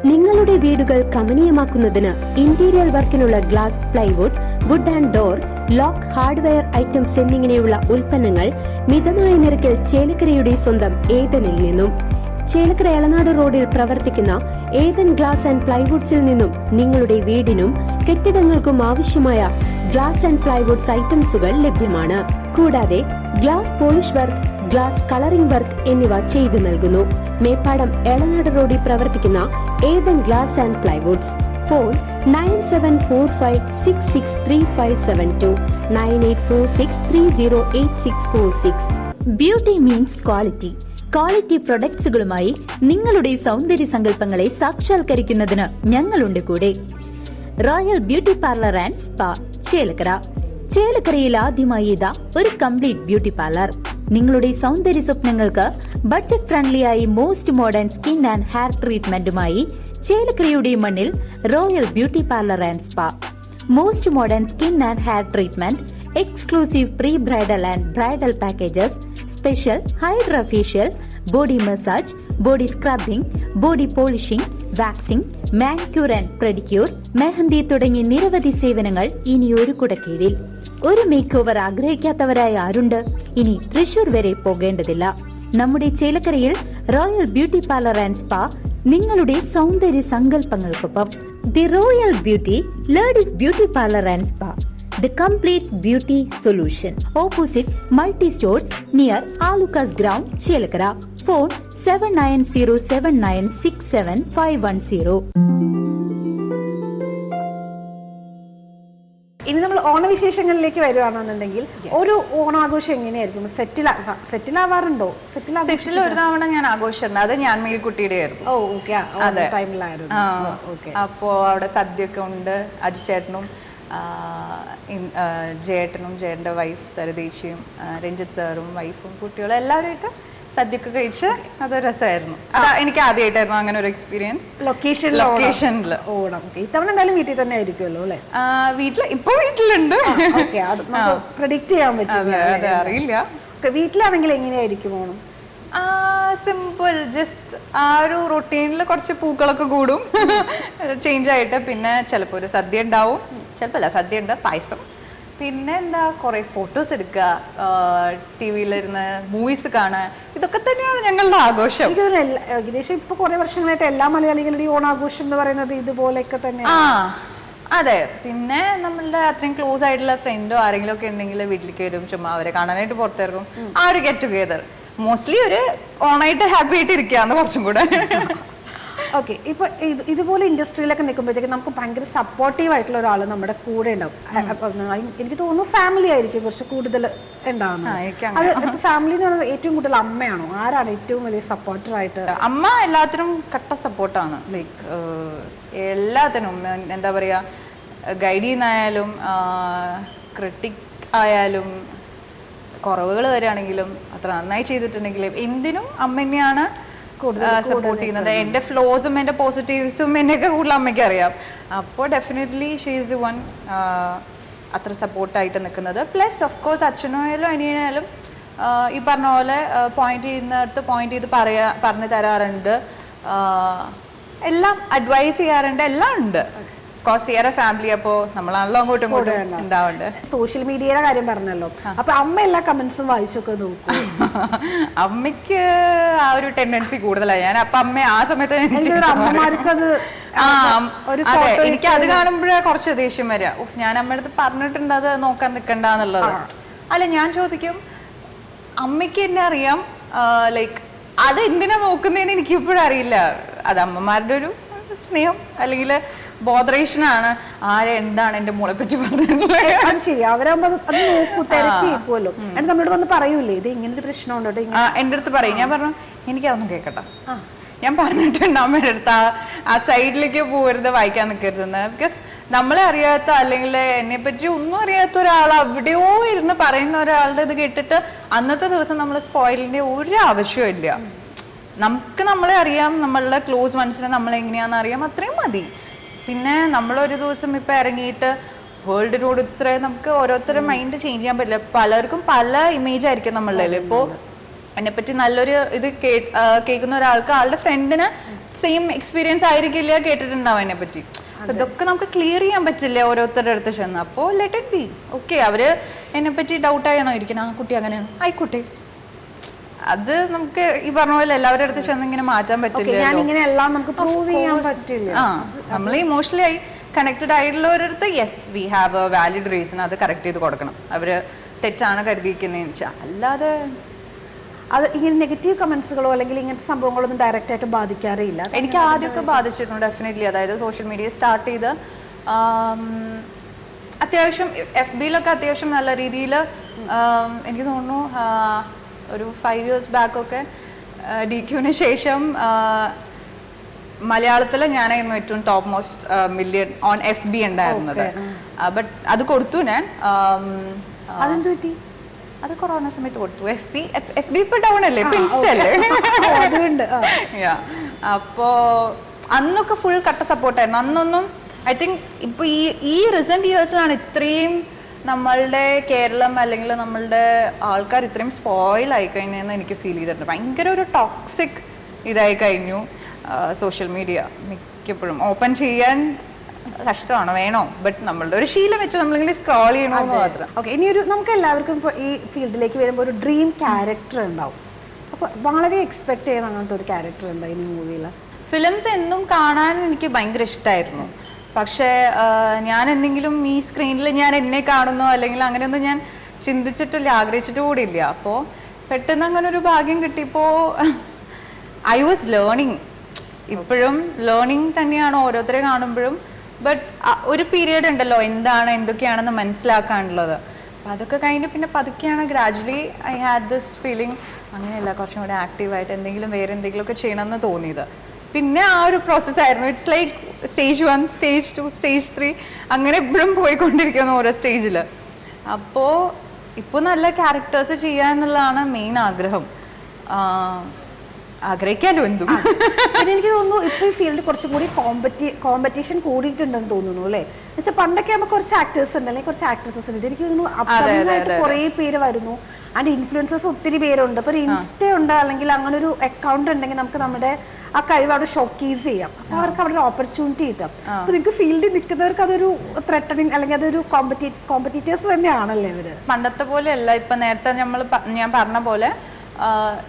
നിങ്ങളുടെ വീടുകൾ കമനീയമാക്കുന്നതിന് ഇന്റീരിയർ വർക്കിനുള്ള glass, plywood, wood and door, lock, hardware items എന്നിങ്ങനെയുള്ള ഉൽപ്പന്നങ്ങൾ മിതമായ നിരക്കിൽ ചേലക്കരയുടെ സ്വന്തം ഏതനിൽ നിന്നും. ചേലക്കര എളനാട് റോഡിൽ പ്രവർത്തിക്കുന്ന ഏതൻ ഗ്ലാസ് ആൻഡ് പ്ലൈവുഡ്സിൽ നിന്നും നിങ്ങളുടെ വീടിനും കെട്ടിടങ്ങൾക്കും ആവശ്യമായ ഗ്ലാസ് ആൻഡ് പ്ലൈവുഡ്സ് ഐറ്റംസുകൾ ലഭ്യമാണ്. കൂടാതെ glass polish work, glass colouring work എന്നിവ ചെയ്തു നൽകുന്നു. മേപ്പാടം എളനാട് റോഡിൽ പ്രവർത്തിക്കുന്ന Ethan glass and plywoods. Phone 9745663572, 9846308646. Beauty means quality. Quality പ്രൊഡക്ട്സുകളുമായി നിങ്ങളുടെ സൗന്ദര്യ സങ്കല്പങ്ങളെ സാക്ഷാത്കരിക്കുന്നതിന് ഞങ്ങളുണ്ട് കൂടെ. Royal beauty parlour and spa, Chelakkara. ചേലക്കരയിൽ ആദ്യമായി ഇതാ ഒരു കംപ്ലീറ്റ് ബ്യൂട്ടി പാർലർ. നിങ്ങളുടെ സൗന്ദര്യ സ്വപ്നങ്ങൾക്ക് ബഡ്ജറ്റ് ഫ്രണ്ട്ലി ആയി most modern skin and hair ട്രീറ്റ്മെന്റുമായി ചേലക്കരയുടെ മണ്ണിൽ royal beauty parlour and spa. Most modern skin and hair treatment, exclusive pre bridal and bridal packages, special hydra facial, body massage, body scrubbing, body polishing, waxing, manicure and pedicure, mehndi തുടങ്ങി നിരവധി സേവനങ്ങൾ ഇനി ഒരു കുടക്കീഴിൽ. ഒരു മേക്ക് ഓവർ ആഗ്രഹിക്കാത്തവരായ ആരുണ്ട്? ഇനി തൃശൂർ വരെ പോകേണ്ടതില്ല. നമ്മുടെ ചേലക്കരയിൽ royal beauty parlour and spa നിങ്ങളുടെ സൗന്ദര്യ സങ്കല്പങ്ങൾക്കൊപ്പം. The royal beauty ladies beauty parlour and spa, the complete beauty solution, opposite multi stores near Alukas ground, Chelakara. Phone 7907967510. ഇനി നമ്മൾ ഓണവിശേഷങ്ങളിലേക്ക് വരുവാണെന്നുണ്ടെങ്കിൽ ഒരു ഓണാഘോഷം എങ്ങനെയായിരിക്കും? സെറ്റിൽ ആവാറുണ്ടോ? സെറ്റിൽ ഒരു തവണ ഞാൻ ആഘോഷിച്ചിട്ടുണ്ട്. അത് ഞാൻ മേൽക്കുട്ടിയുടെ ആയിരുന്നു. അപ്പോ അവിടെ സദ്യയൊക്കെ ഉണ്ട്. അജിച്ചേട്ടനും ജേട്ടനും ജേട്ടൻ്റെ വൈഫ് സരിതേച്ചിയും രഞ്ജിത്ത് സാറും വൈഫും കുട്ടികളും എല്ലാവരുമായിട്ട് സദ്യയൊക്കെ കഴിച്ച് അത് രസമായിരുന്നു. അത് എനിക്ക് ആദ്യമായിട്ടായിരുന്നു അങ്ങനെ ഒരു എക്സ്പീരിയൻസ് ലൊക്കേഷനിൽ. ഓണം ഇത്തവണ എന്തായാലും വീട്ടിൽ തന്നെ ആയിരിക്കുമല്ലോ അല്ലേ? ഇപ്പൊ വീട്ടിലുണ്ട്. പ്രെഡിക്റ്റ് ചെയ്യാൻ പറ്റില്ല, അറിയില്ല. വീട്ടിലാണെങ്കിൽ എങ്ങനെയായിരിക്കും ഓണം? സിമ്പിൾ, ജസ്റ്റ് ആ ഒരു റൊട്ടീനിൽ കുറച്ച് പൂക്കളൊക്കെ കൂടും ചേഞ്ച് ആയിട്ട്. പിന്നെ ചിലപ്പോൾ ഒരു സദ്യ ഉണ്ടാവും, ചിലപ്പോൾ അല്ല, സദ്യ ഉണ്ട്, പായസം. പിന്നെ എന്താ, കുറേ ഫോട്ടോസ് എടുക്കുക, ടി വിയിലിരുന്ന് മൂവീസ് കാണുക. ഇതൊക്കെ തന്നെയാണ് ഞങ്ങളുടെ ആഘോഷം. ഏകദേശം ഇപ്പൊ കുറെ വർഷങ്ങളായിട്ട് എല്ലാ മലയാളികളുടെയും ഓണാഘോഷം എന്ന് പറയുന്നത് ഇതുപോലെയൊക്കെ തന്നെ. അതെ. പിന്നെ നമ്മളുടെ അത്രയും ക്ലോസ് ആയിട്ടുള്ള ഫ്രണ്ടോ ആരെങ്കിലും ഒക്കെ ഉണ്ടെങ്കിൽ വീട്ടിലേക്ക് വരും, ചുമ്മാ അവരെ കാണാനായിട്ട് പുറത്തിറക്കും. ആ ഒരു ഗെറ്റ് ടുഗെദർ. മോസ്റ്റ്ലി ഒരു ഓണായിട്ട് ഹാപ്പി ആയിട്ട് ഇരിക്കുകയാണ് കുറച്ചും കൂടെ. ഓക്കെ, ഇപ്പൊ ഇതുപോലെ ഇൻഡസ്ട്രിയിലൊക്കെ നിൽക്കുമ്പോഴത്തേക്ക് നമുക്ക് ഭയങ്കര സപ്പോർട്ടീവ് ആയിട്ടുള്ള ഒരാൾ നമ്മുടെ കൂടെ ഉണ്ടാവും. എനിക്ക് തോന്നുന്നു ഫാമിലി ആയിരിക്കും കുറച്ച് കൂടുതൽ ഉണ്ടാവുന്നത്. ഫാമിലി എന്ന് പറയുന്നത് ഏറ്റവും കൂടുതൽ അമ്മയാണോ? ആരാണ് ഏറ്റവും വലിയ സപ്പോർട്ടറായിട്ട്? അമ്മ എല്ലാത്തിനും കട്ട സപ്പോർട്ടാണ്. ലൈക്ക് എല്ലാത്തിനും എന്താ പറയാ, ഗൈഡ് ചെയ്യുന്നായാലും ക്രിട്ടിക് ആയാലും കുറവുകൾ വരികയാണെങ്കിലും അത്ര നന്നായി ചെയ്തിട്ടുണ്ടെങ്കിലും എന്തിനും അമ്മ തന്നെയാണ് സപ്പോർട്ട് ചെയ്യുന്നത്. എൻ്റെ ഫ്ലോസും എൻ്റെ പോസിറ്റീവ്സും എന്നെയൊക്കെ കൂടുതൽ അമ്മയ്ക്ക് അറിയാം. അപ്പോൾ definitely she is the one അത്ര സപ്പോർട്ടായിട്ട് നിൽക്കുന്നത്. പ്ലസ് ഓഫ് കോഴ്സ് അച്ഛനായാലും അനിയനായാലും ഈ പറഞ്ഞ പോലെ പോയിന്റ് ചെയ്യുന്നിടത്ത് പോയിന്റ് ചെയ്ത് പറഞ്ഞു തരാറുണ്ട്, എല്ലാം അഡ്വൈസ് ചെയ്യാറുണ്ട്, എല്ലാം ഉണ്ട്. ഫാമിലി, അപ്പോ നമ്മളാണല്ലോ അങ്ങോട്ടും ഇങ്ങോട്ടും ഉണ്ടാവണ്ടേ. സോഷ്യൽ മീഡിയയുടെ കാര്യം പറഞ്ഞല്ലോ, അപ്പൊ അമ്മ എല്ലാ കമന്റ്സും വായിച്ചൊക്കെ നോക്കും? അമ്മയ്ക്ക് ആ ഒരു ടെൻഡൻസി കൂടുതലാണ്. ഞാൻ അപ്പൊ അമ്മ ആ സമയത്ത് അതെ, എനിക്ക് അത് കാണുമ്പോഴേ കുറച്ച് ദേഷ്യം വരിക. ഞാൻ അമ്മയുടെ അടുത്ത് പറഞ്ഞിട്ടുണ്ട് അത് നോക്കാൻ നിൽക്കണ്ടെന്നുള്ളത്. അല്ല, ഞാൻ ചോദിക്കും, അമ്മയ്ക്ക് എന്നെ അറിയാം, ലൈക്ക് അത് എന്തിനാ നോക്കുന്നതെന്ന് എനിക്കിപ്പോഴും അറിയില്ല. അത് അമ്മമാരുടെ ഒരു സ്നേഹം അല്ലെങ്കിൽ ബോധറേഷനാണ്. എന്താണ് എന്റെ മോളെ പറ്റി പറഞ്ഞത്? അത് ശരി, അവരാകുമ്പോ അത് നോക്കൂ, തിരക്കിക്കുമല്ലോ. എന്നിട്ട് നമ്മളോട് വന്ന് പറയൂലേ ഇത് ഇങ്ങനൊരു പ്രശ്നമുണ്ടോ? എൻ്റെ അടുത്ത് പറയും. ഞാൻ പറഞ്ഞു, എനിക്കതൊന്നും കേൾക്കട്ടെ. ഞാൻ പറഞ്ഞിട്ടുണ്ട് അമ്മയുടെ അടുത്ത് ആ സൈഡിലേക്ക് പോകരുത്, വായിക്കാൻ നിൽക്കരുതെന്ന്. ബിക്കോസ് നമ്മളെ അറിയാത്ത അല്ലെങ്കിൽ എന്നെ പറ്റി ഒന്നും അറിയാത്ത ഒരാൾ എവിടെയോ ഇരുന്ന് പറയുന്ന ഒരാളുടെ ഇത് കേട്ടിട്ട് അന്നത്തെ ദിവസം നമ്മൾ സ്പോയിലിന്റെ ഒരു ആവശ്യവും ഇല്ല. നമുക്ക് നമ്മളെ അറിയാം, നമ്മളുടെ ക്ലോസ് മനസ്സിനെ നമ്മളെങ്ങനെയാണെന്ന് അറിയാം, അത്രയും മതി. പിന്നെ നമ്മളൊരു ദിവസം ഇപ്പം ഇറങ്ങിയിട്ട് വേൾഡിനോട് ഇത്രയും നമുക്ക് ഓരോരുത്തരുടെ മൈൻഡ് ചേഞ്ച് ചെയ്യാൻ പറ്റില്ല. പലർക്കും പല ഇമേജ് ആയിരിക്കും നമ്മളുടെ. ഇപ്പോൾ എന്നെപ്പറ്റി നല്ലൊരു ഇത് കേൾക്കുന്ന ഒരാൾക്ക് ആളുടെ ഫ്രണ്ടിന് സെയിം എക്സ്പീരിയൻസ് ആയിരിക്കില്ല കേട്ടിട്ടുണ്ടാവും എന്നെപ്പറ്റി. ഇതൊക്കെ നമുക്ക് ക്ലിയർ ചെയ്യാൻ പറ്റില്ല ഓരോരുത്തരുടെ അടുത്ത് ചെന്ന്. അപ്പോൾ ലെറ്റ് ഇറ്റ് ബി. ഓക്കെ, അവര് എന്നെപ്പറ്റി ഡൗട്ടായാണോ ഇരിക്കണം, ആ കുട്ടി അങ്ങനെയാണ്, ആയിക്കോട്ടെ. അത് നമുക്ക് ഈ പറഞ്ഞ പോലെ എല്ലാവരുടെ അടുത്ത് ചെന്ന് ഇങ്ങനെ മാറ്റാൻ പറ്റില്ല. നമ്മൾ ഇമോഷണലി ആയി കണക്റ്റഡ് ആയിട്ടുള്ളവരടുത്ത് yes we have a valid reason, അത് കറക്റ്റ് ചെയ്ത് കൊടുക്കണം. അവര് തെറ്റാണ് കരുതിയിരിക്കുന്നതെന്ന് വെച്ചാൽ. അല്ലാതെ അത് ഇങ്ങനെ നെഗറ്റീവ് കമന്റ്സുകളോ അല്ലെങ്കിൽ ഇങ്ങനത്തെ സംഭവങ്ങളൊന്നും ഡയറക്റ്റ് ആയിട്ട് ബാധിക്കാറില്ല. എനിക്ക് ആദ്യമൊക്കെ ബാധിച്ചിട്ടുണ്ട് ഡെഫിനറ്റ്ലി. അതായത് സോഷ്യൽ മീഡിയ സ്റ്റാർട്ട് ചെയ്ത് അത്യാവശ്യം FB-ലൊക്കെ അത്യാവശ്യം നല്ല രീതിയിൽ എനിക്ക് തോന്നുന്നു ഒരു 5 years ബാക്കൊക്കെ DQന് ശേഷം മലയാളത്തിൽ ഞാനായിരുന്നു ഏറ്റവും top most million on FB ഉണ്ടായിരുന്നത്. ബട്ട് അത് കൊടുത്തു ഞാൻ. അതെന്ത് പറ്റി? അത് കൊറോണ സമയത്ത് കൊടുത്തു. FB ഇപ്പൊ ഡൗൺ അല്ലേ, ഇപ്പൊ ഇൻസ്റ്റ അല്ലേ. അപ്പോ അന്നൊക്കെ ഫുൾ കട്ട സപ്പോർട്ടായിരുന്നു. അന്നൊന്നും ഐ തിങ്ക് ഇപ്പൊ ഈ റീസെന്റ് ഇയേഴ്സിലാണ് ഇത്രയും നമ്മളുടെ കേരളം അല്ലെങ്കിൽ നമ്മളുടെ ആൾക്കാർ ഇത്രയും സ്പോയിൽ ആയി കഴിഞ്ഞെന്ന് എനിക്ക് ഫീൽ ചെയ്തിട്ടുണ്ട്. ഭയങ്കര ഒരു ടോക്സിക് ഇതായി കഴിഞ്ഞു സോഷ്യൽ മീഡിയ. മിക്കപ്പോഴും ഓപ്പൺ ചെയ്യാൻ കഷ്ടമാണ്, വേണോ, ബട്ട് നമ്മളുടെ ഒരു ശീലം വെച്ച് നമ്മളിങ്ങനെ സ്ക്രോൾ ചെയ്യണമെന്ന് മാത്രം. ഓക്കെ, ഇനിയൊരു നമുക്ക് എല്ലാവർക്കും ഇപ്പോൾ ഈ ഫീൽഡിലേക്ക് വരുമ്പോൾ ഒരു ഡ്രീം ക്യാരക്ടർ ഉണ്ടാവും. അപ്പോൾ വളരെ എക്സ്പെക്ട് ചെയ്യുന്ന അങ്ങനത്തെ ഒരു ക്യാരക്ടർ എന്താ ഈ മൂവിയിൽ? ഫിലിംസ് എന്നും കാണാൻ എനിക്ക് ഭയങ്കര ഇഷ്ടമായിരുന്നു. പക്ഷേ ഞാൻ എന്തെങ്കിലും ഈ സ്ക്രീനിൽ ഞാൻ എന്നെ കാണുന്നോ അല്ലെങ്കിൽ അങ്ങനെയൊന്നും ഞാൻ ചിന്തിച്ചിട്ടില്ല, ആഗ്രഹിച്ചിട്ട് കൂടി ഇല്ല. അപ്പോൾ പെട്ടെന്ന് അങ്ങനെ ഒരു ഭാഗ്യം കിട്ടിയപ്പോൾ ഐ വാസ് ലേണിങ്. ഇപ്പോഴും ലേണിങ് തന്നെയാണ് ഓരോരുത്തരെ കാണുമ്പോഴും. ബട്ട് ഒരു പീരിയഡ് ഉണ്ടല്ലോ എന്താണ് എന്തൊക്കെയാണെന്ന് മനസ്സിലാക്കാനുള്ളത്. അപ്പോൾ അതൊക്കെ കഴിഞ്ഞ് പിന്നെ പതുക്കെയാണ് gradually I had this feeling അങ്ങനെയല്ല, കുറച്ചും കൂടെ ആക്റ്റീവായിട്ട് എന്തെങ്കിലും വേറെ എന്തെങ്കിലുമൊക്കെ ചെയ്യണമെന്ന് തോന്നിയത്. പിന്നെ ആ ഒരു പ്രോസസ്സായിരുന്നു. It's like stage 1, stage 2, stage 3 അങ്ങനെ എപ്പോഴും പോയിക്കൊണ്ടിരിക്കുന്നു ഓരോ സ്റ്റേജിൽ. അപ്പോൾ ഇപ്പോൾ നല്ല ക്യാരക്ടേഴ്സ് ചെയ്യുക എന്നുള്ളതാണ് മെയിൻ ആഗ്രഹം. ആഗ്രഹിക്കാലോ എന്തും. പിന്നെ എനിക്ക് തോന്നുന്നു ഇപ്പോൾ ഈ ഫീൽഡ് കുറച്ചും കൂടി കോമ്പറ്റീഷൻ കൂടിയിട്ടുണ്ടെന്ന് തോന്നുന്നു അല്ലേ? എന്നുവെച്ചാൽ പണ്ടൊക്കെ ആകുമ്പോൾ കുറച്ച് ആക്ടേഴ്സ് ഉണ്ട് അല്ലെങ്കിൽ കുറച്ച് ആക്ട്രസസ് ഉണ്ട്. എനിക്ക് തോന്നുന്നു അപ്കമിംഗ് കുറേ പേര് വരുന്നു. ആൻഡ് ഇൻഫ്ലുവൻസേഴ്സ് ഒത്തിരി പേരുണ്ട്. ഇപ്പോൾ ഒരു ഇൻസ്റ്റ ഉണ്ട് അല്ലെങ്കിൽ അങ്ങനെ ഒരു അക്കൗണ്ട് ഉണ്ടെങ്കിൽ നമുക്ക് നമ്മുടെ ആ കഴിവ് അവിടെ ഷോക്കേസ് ചെയ്യാം. അപ്പോൾ അവർക്ക് അവിടെ ഒരു ഓപ്പർച്യൂണിറ്റി കിട്ടും. അപ്പോൾ നിങ്ങൾക്ക് ഫീൽഡിൽ നിൽക്കുന്നവർക്ക് അതൊരു ത്രെട്ടനിങ് അല്ലെങ്കിൽ അതൊരു കോമ്പറ്റീറ്റേഴ്സ് തന്നെയാണല്ലേ അവർ? പണ്ടത്തെ പോലെയല്ല. ഇപ്പം നേരത്തെ ഞാൻ പറഞ്ഞ പോലെ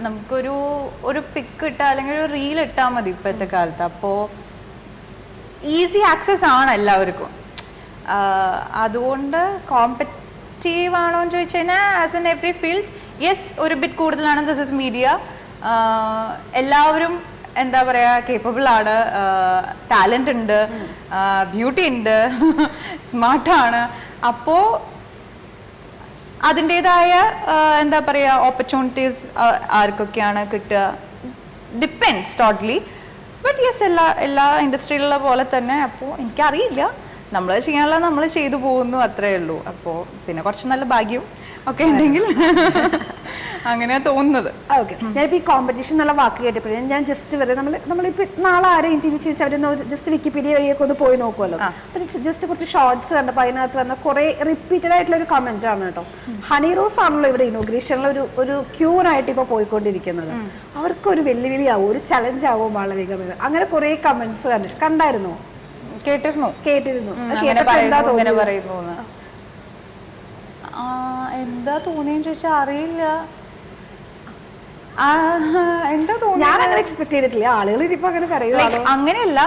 നമുക്കൊരു പിക്ക് ഇട്ടാൽ അല്ലെങ്കിൽ ഒരു റീൽ ഇട്ടാൽ മതി ഇപ്പോഴത്തെ കാലത്ത്. അപ്പോൾ ഈസി ആക്സസ് ആണ് എല്ലാവർക്കും. അതുകൊണ്ട് കോമ്പറ്റീവ് ആണോ എന്ന് ചോദിച്ചു കഴിഞ്ഞാൽ as an every field yes ഒരു ബിറ്റ് കൂടുതലാണ്. This is media. എല്ലാവരും എന്താ പറയുക കേപ്പബിൾ ആണ്, ടാലൻ്റ് ഉണ്ട്, ബ്യൂട്ടി ഉണ്ട്, സ്മാർട്ടാണ്. അപ്പോൾ അതിൻ്റെതായ എന്താ പറയുക ഓപ്പർച്യൂണിറ്റീസ് ആർക്കൊക്കെയാണ് കിട്ടുക ഡിപ്പെൻഡ്സ് ടോട്ടലി. ബട്ട് യെസ് എല്ലാ ഇൻഡസ്ട്രിയിലുള്ള പോലെ തന്നെ. അപ്പോൾ എനിക്കറിയില്ല, നമ്മൾ ചെയ്യാനുള്ള നമ്മൾ ചെയ്തു പോകുന്നു, അത്രേ ഉള്ളൂ. അപ്പോൾ പിന്നെ കുറച്ച് നല്ല ഭാഗ്യവും ഒക്കെ ഉണ്ടെങ്കിൽ അങ്ങനെയാണ് തോന്നുന്നത്. ഓക്കെ, ഞാനിപ്പോൾ ഈ കോമ്പറ്റീഷൻ എന്നുള്ള വാക്ക് കേട്ടപ്പോഴേ ഞാൻ ജസ്റ്റ് വരെ നമ്മളിപ്പോൾ നാളെ ആരെ ഇന്റർവ്യൂ ചെയ്യിച്ച് അവരൊന്ന് ജസ്റ്റ് വിക്കിപീഡിയ വഴിയൊക്കെ ഒന്ന് പോയി നോക്കുമല്ലോ. അപ്പം ജസ്റ്റ് കുറച്ച് ഷോർട്സ് കണ്ടപ്പോൾ അതിനകത്ത് വന്ന കുറേ റിപ്പീറ്റഡ് ആയിട്ടുള്ള ഒരു കമന്റ് ആണ് കേട്ടോ. ഹണി റോസ് ആണല്ലോ ഇവിടെ ഇനോഗ്രേഷനിൽ ഒരു ക്യൂനായിട്ട് ഇപ്പോൾ പോയിക്കൊണ്ടിരിക്കുന്നത്. അവർക്കൊരു വെല്ലുവിളിയാവും, ഒരു ചലഞ്ച് ആവും മാളവിക. അങ്ങനെ കുറേ കമന്റ്സ് കണ്ടായിരുന്നോ? കേട്ടിരുന്നു. എന്താ തോന്നിയെന്ന് ചോദിച്ചാൽ അറിയില്ല. എന്താ തോന്നി? ഞാൻ അങ്ങനെ എക്സ്പെക്ട് ചെയ്തിട്ടില്ല. ആളുകൾ ഇനിയിപ്പോ അങ്ങനെ പറയുക അങ്ങനെയല്ല,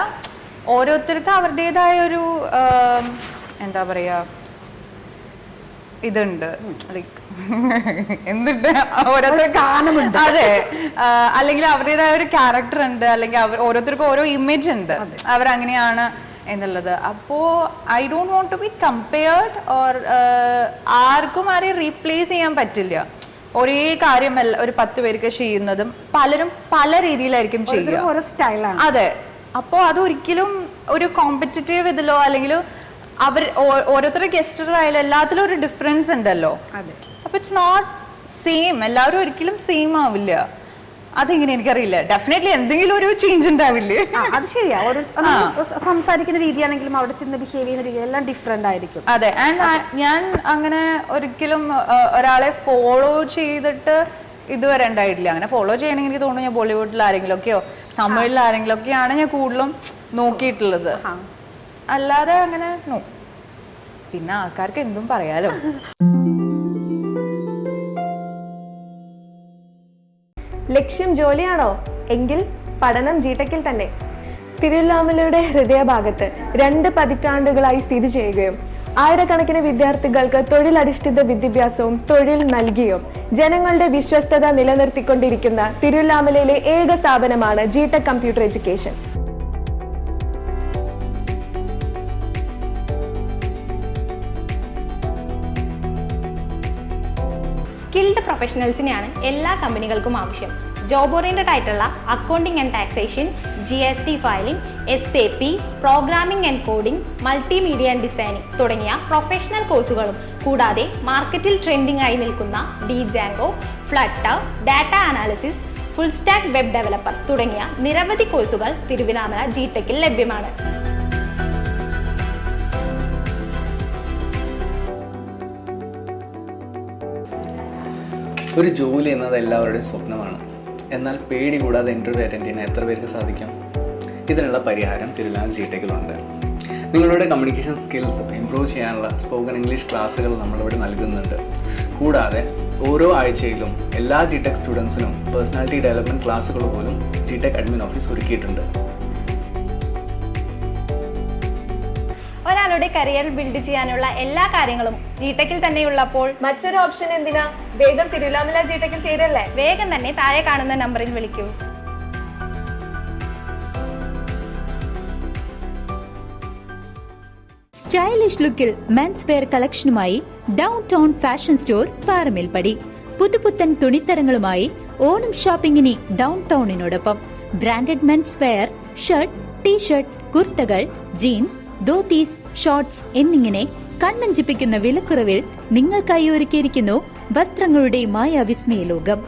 ഓരോരുത്തർക്ക് അവരുടേതായ ഒരു എന്താ പറയാ ഇതുണ്ട്. ലൈക്ക് എന്തുണ്ട് ഓരോരുത്തർക്ക്, അതെ, അല്ലെങ്കിൽ അവരുടേതായ ഒരു ക്യാരക്ടർ ഉണ്ട്, അല്ലെങ്കിൽ ഓരോരുത്തർക്കും ഓരോ ഇമേജ് ഉണ്ട്, അവരങ്ങനെയാണ് എന്നുള്ളത്. അപ്പോൾ I don't want to be compared or ആർക്കും ആരെയും റീപ്ലേസ് ചെയ്യാൻ പറ്റില്ല. ഒരേ കാര്യമല്ല ഒരു 10 പേർക്ക് ചെയ്യുന്നതും പലരും പല രീതിയിലായിരിക്കും ചെയ്യുക. അതെ, അപ്പോൾ അതൊരിക്കലും ഒരു കോമ്പറ്റീറ്റീവ് ഇതിലോ അല്ലെങ്കിൽ അവർ ഓരോരുത്തരുടെ ഗസ്റ്ററായാലും എല്ലാത്തിലും ഒരു ഡിഫറൻസ് ഉണ്ടല്ലോ. അപ്പോൾ ഇറ്റ്സ് നോട്ട് സെയിം. എല്ലാവരും ഒരിക്കലും സെയിം ആവില്ല. അതെങ്ങനെ എനിക്കറിയില്ല. ഡെഫിനറ്റ്ലി എന്തെങ്കിലും ഒരു ചേഞ്ച് ഉണ്ടാവില്ലേ? അത് ശരിയാ. സംസാരിക്കുന്ന രീതിയാണെങ്കിലും അവിടെ ചെന്ന് ബിഹേവ് ചെയ്യുന്ന രീതി എല്ലാം ഡിഫറെന്റ് ആയിരിക്കും. അതെ, ആൻഡ് ഞാൻ അങ്ങനെ ഒരിക്കലും ഒരാളെ ഫോളോ ചെയ്തിട്ട് ഇതുവരെ ഉണ്ടായിട്ടില്ല. അങ്ങനെ ഫോളോ ചെയ്യണമെങ്കിൽ എനിക്ക് തോന്നുന്നു ഞാൻ ബോളിവുഡിൽ ആരെങ്കിലും ഒക്കെയോ തമിഴിൽ ആരെങ്കിലും ഒക്കെയാണ് ഞാൻ കൂടുതലും നോക്കിയിട്ടുള്ളത്. അല്ലാതെ അങ്ങനെ പിന്നെ ആൾക്കാർക്ക് എന്തും പറയാലോ. ലക്ഷ്യം ജോലിയാണോ? എങ്കിൽ പഠനം ജിടെക്കിൽ തന്നെ. തിരുവല്ലാമലയുടെ ഹൃദയഭാഗത്ത് 2 പതിറ്റാണ്ടുകളായി സ്ഥിതി ചെയ്യുകയും ആയിരക്കണക്കിന് വിദ്യാർത്ഥികൾക്ക് തൊഴിലധിഷ്ഠിത വിദ്യാഭ്യാസവും തൊഴിൽ നൽകിയും ജനങ്ങളുടെ വിശ്വസ്തത നിലനിർത്തിക്കൊണ്ടിരിക്കുന്ന തിരുവല്ലാമലയിലെ ഏക സ്ഥാപനമാണ് ജിടെക് കമ്പ്യൂട്ടർ എഡ്യൂക്കേഷൻ. സ്കിൽഡ് പ്രൊഫഷണൽസിനെയാണ് എല്ലാ കമ്പനികൾക്കും ആവശ്യം. ജോബ് ഓറിയന്റഡ് ആയിട്ടുള്ള accounting and taxation, GST filing, SAP, programming and coding, multimedia and designing തുടങ്ങിയ പ്രൊഫഷണൽ കോഴ്സുകളും കൂടാതെ മാർക്കറ്റിൽ ട്രെൻഡിംഗ് ആയി നിൽക്കുന്ന Django, Flutter, data analysis, full stack web developer തുടങ്ങിയ നിരവധി കോഴ്സുകൾ തിരുവിലാമല GTechൽ ലഭ്യമാണ്. ഒരു ജോലി എന്നത് എല്ലാവരുടെയും സ്വപ്നമാണ്. എന്നാൽ പേടി കൂടാതെ ഇൻ്റർവ്യൂ അറ്റൻഡ് ചെയ്യാൻ എത്ര പേർക്ക് സാധിക്കും? ഇതിനുള്ള പരിഹാരം തിരുവിലാമല GTechലുണ്ട്. നിങ്ങളുടെ കമ്മ്യൂണിക്കേഷൻ സ്കിൽസ് ഇംപ്രൂവ് ചെയ്യാനുള്ള സ്പോക്കൺ ഇംഗ്ലീഷ് ക്ലാസ്സുകൾ നമ്മളിവിടെ നൽകുന്നുണ്ട്. കൂടാതെ ഓരോ ആഴ്ചയിലും എല്ലാ GTech സ്റ്റുഡൻസിനും പേഴ്സണാലിറ്റി ഡെവലപ്മെൻറ്റ് ക്ലാസ്സുകൾ പോലും GTech അഡ്മിൻ ഓഫീസ് ഒരുക്കിയിട്ടുണ്ട്. ഒരാളുടെ കരിയർ ബിൽഡ് ചെയ്യാനുള്ള എല്ലാ കാര്യങ്ങളും GTechൽ തന്നെയുള്ളപ്പോൾ മറ്റൊരു ഓപ്ഷൻ എന്തിനാ? വേഗം തിരുവിലാമല GTechൽ ചേരല്ലേ? വേഗം തന്നെ താഴെ കാണുന്ന നമ്പറിൽ വിളിക്കൂ. സ്റ്റൈലിഷ് ലുക്കിൽ മെൻസ് വെയർ കളക്ഷനുമായി down town fashion store Paramelppadi. പുതുപുത്തൻ തുണിത്തരങ്ങളുമായി ഓണം ഷോപ്പിംഗിന് ഡൗൺ ടൗണിനോടൊപ്പം branded men's wear, shirt, T-shirt, കുർത്തകൾ, ജീൻസ്, ധോത്തീസ്, ഷോർട്സ് എന്നിങ്ങനെ കണ്ണഞ്ചിപ്പിക്കുന്ന വിലക്കുറവിൽ നിങ്ങൾക്കായി ഒരുക്കിയിരിക്കുന്നു വസ്ത്രങ്ങളുടെ മായാവിസ്മയ ലോകം.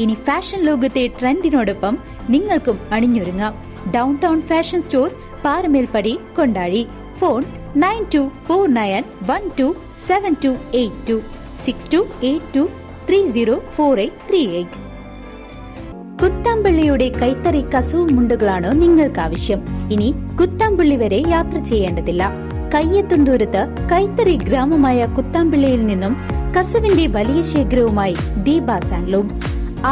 ഇനി ഫാഷൻ ലോകത്തെ ട്രെൻഡിനോടൊപ്പം നിങ്ങൾക്കും അണിഞ്ഞൊരുങ്ങാം. Down town fashion store പാറമേൽപ്പടി, Kondazhy. Phone 9249127282 6282304838. കുത്താമ്പള്ളിയുടെ കൈത്തറി കസവ് മുണ്ടുകളാണോ നിങ്ങൾക്ക് ആവശ്യം? ഇനി കുത്താമ്പള്ളി വരെ യാത്ര ചെയ്യേണ്ടതില്ല. കയ്യെത്തും ദൂരത്ത് കൈത്തറി ഗ്രാമമായ കുത്താമ്പള്ളിയിൽ നിന്നും കസവിന്റെ വലിയ ശേഖരവുമായി ദീപാസ് ആൻഡ് ലൂംസ്.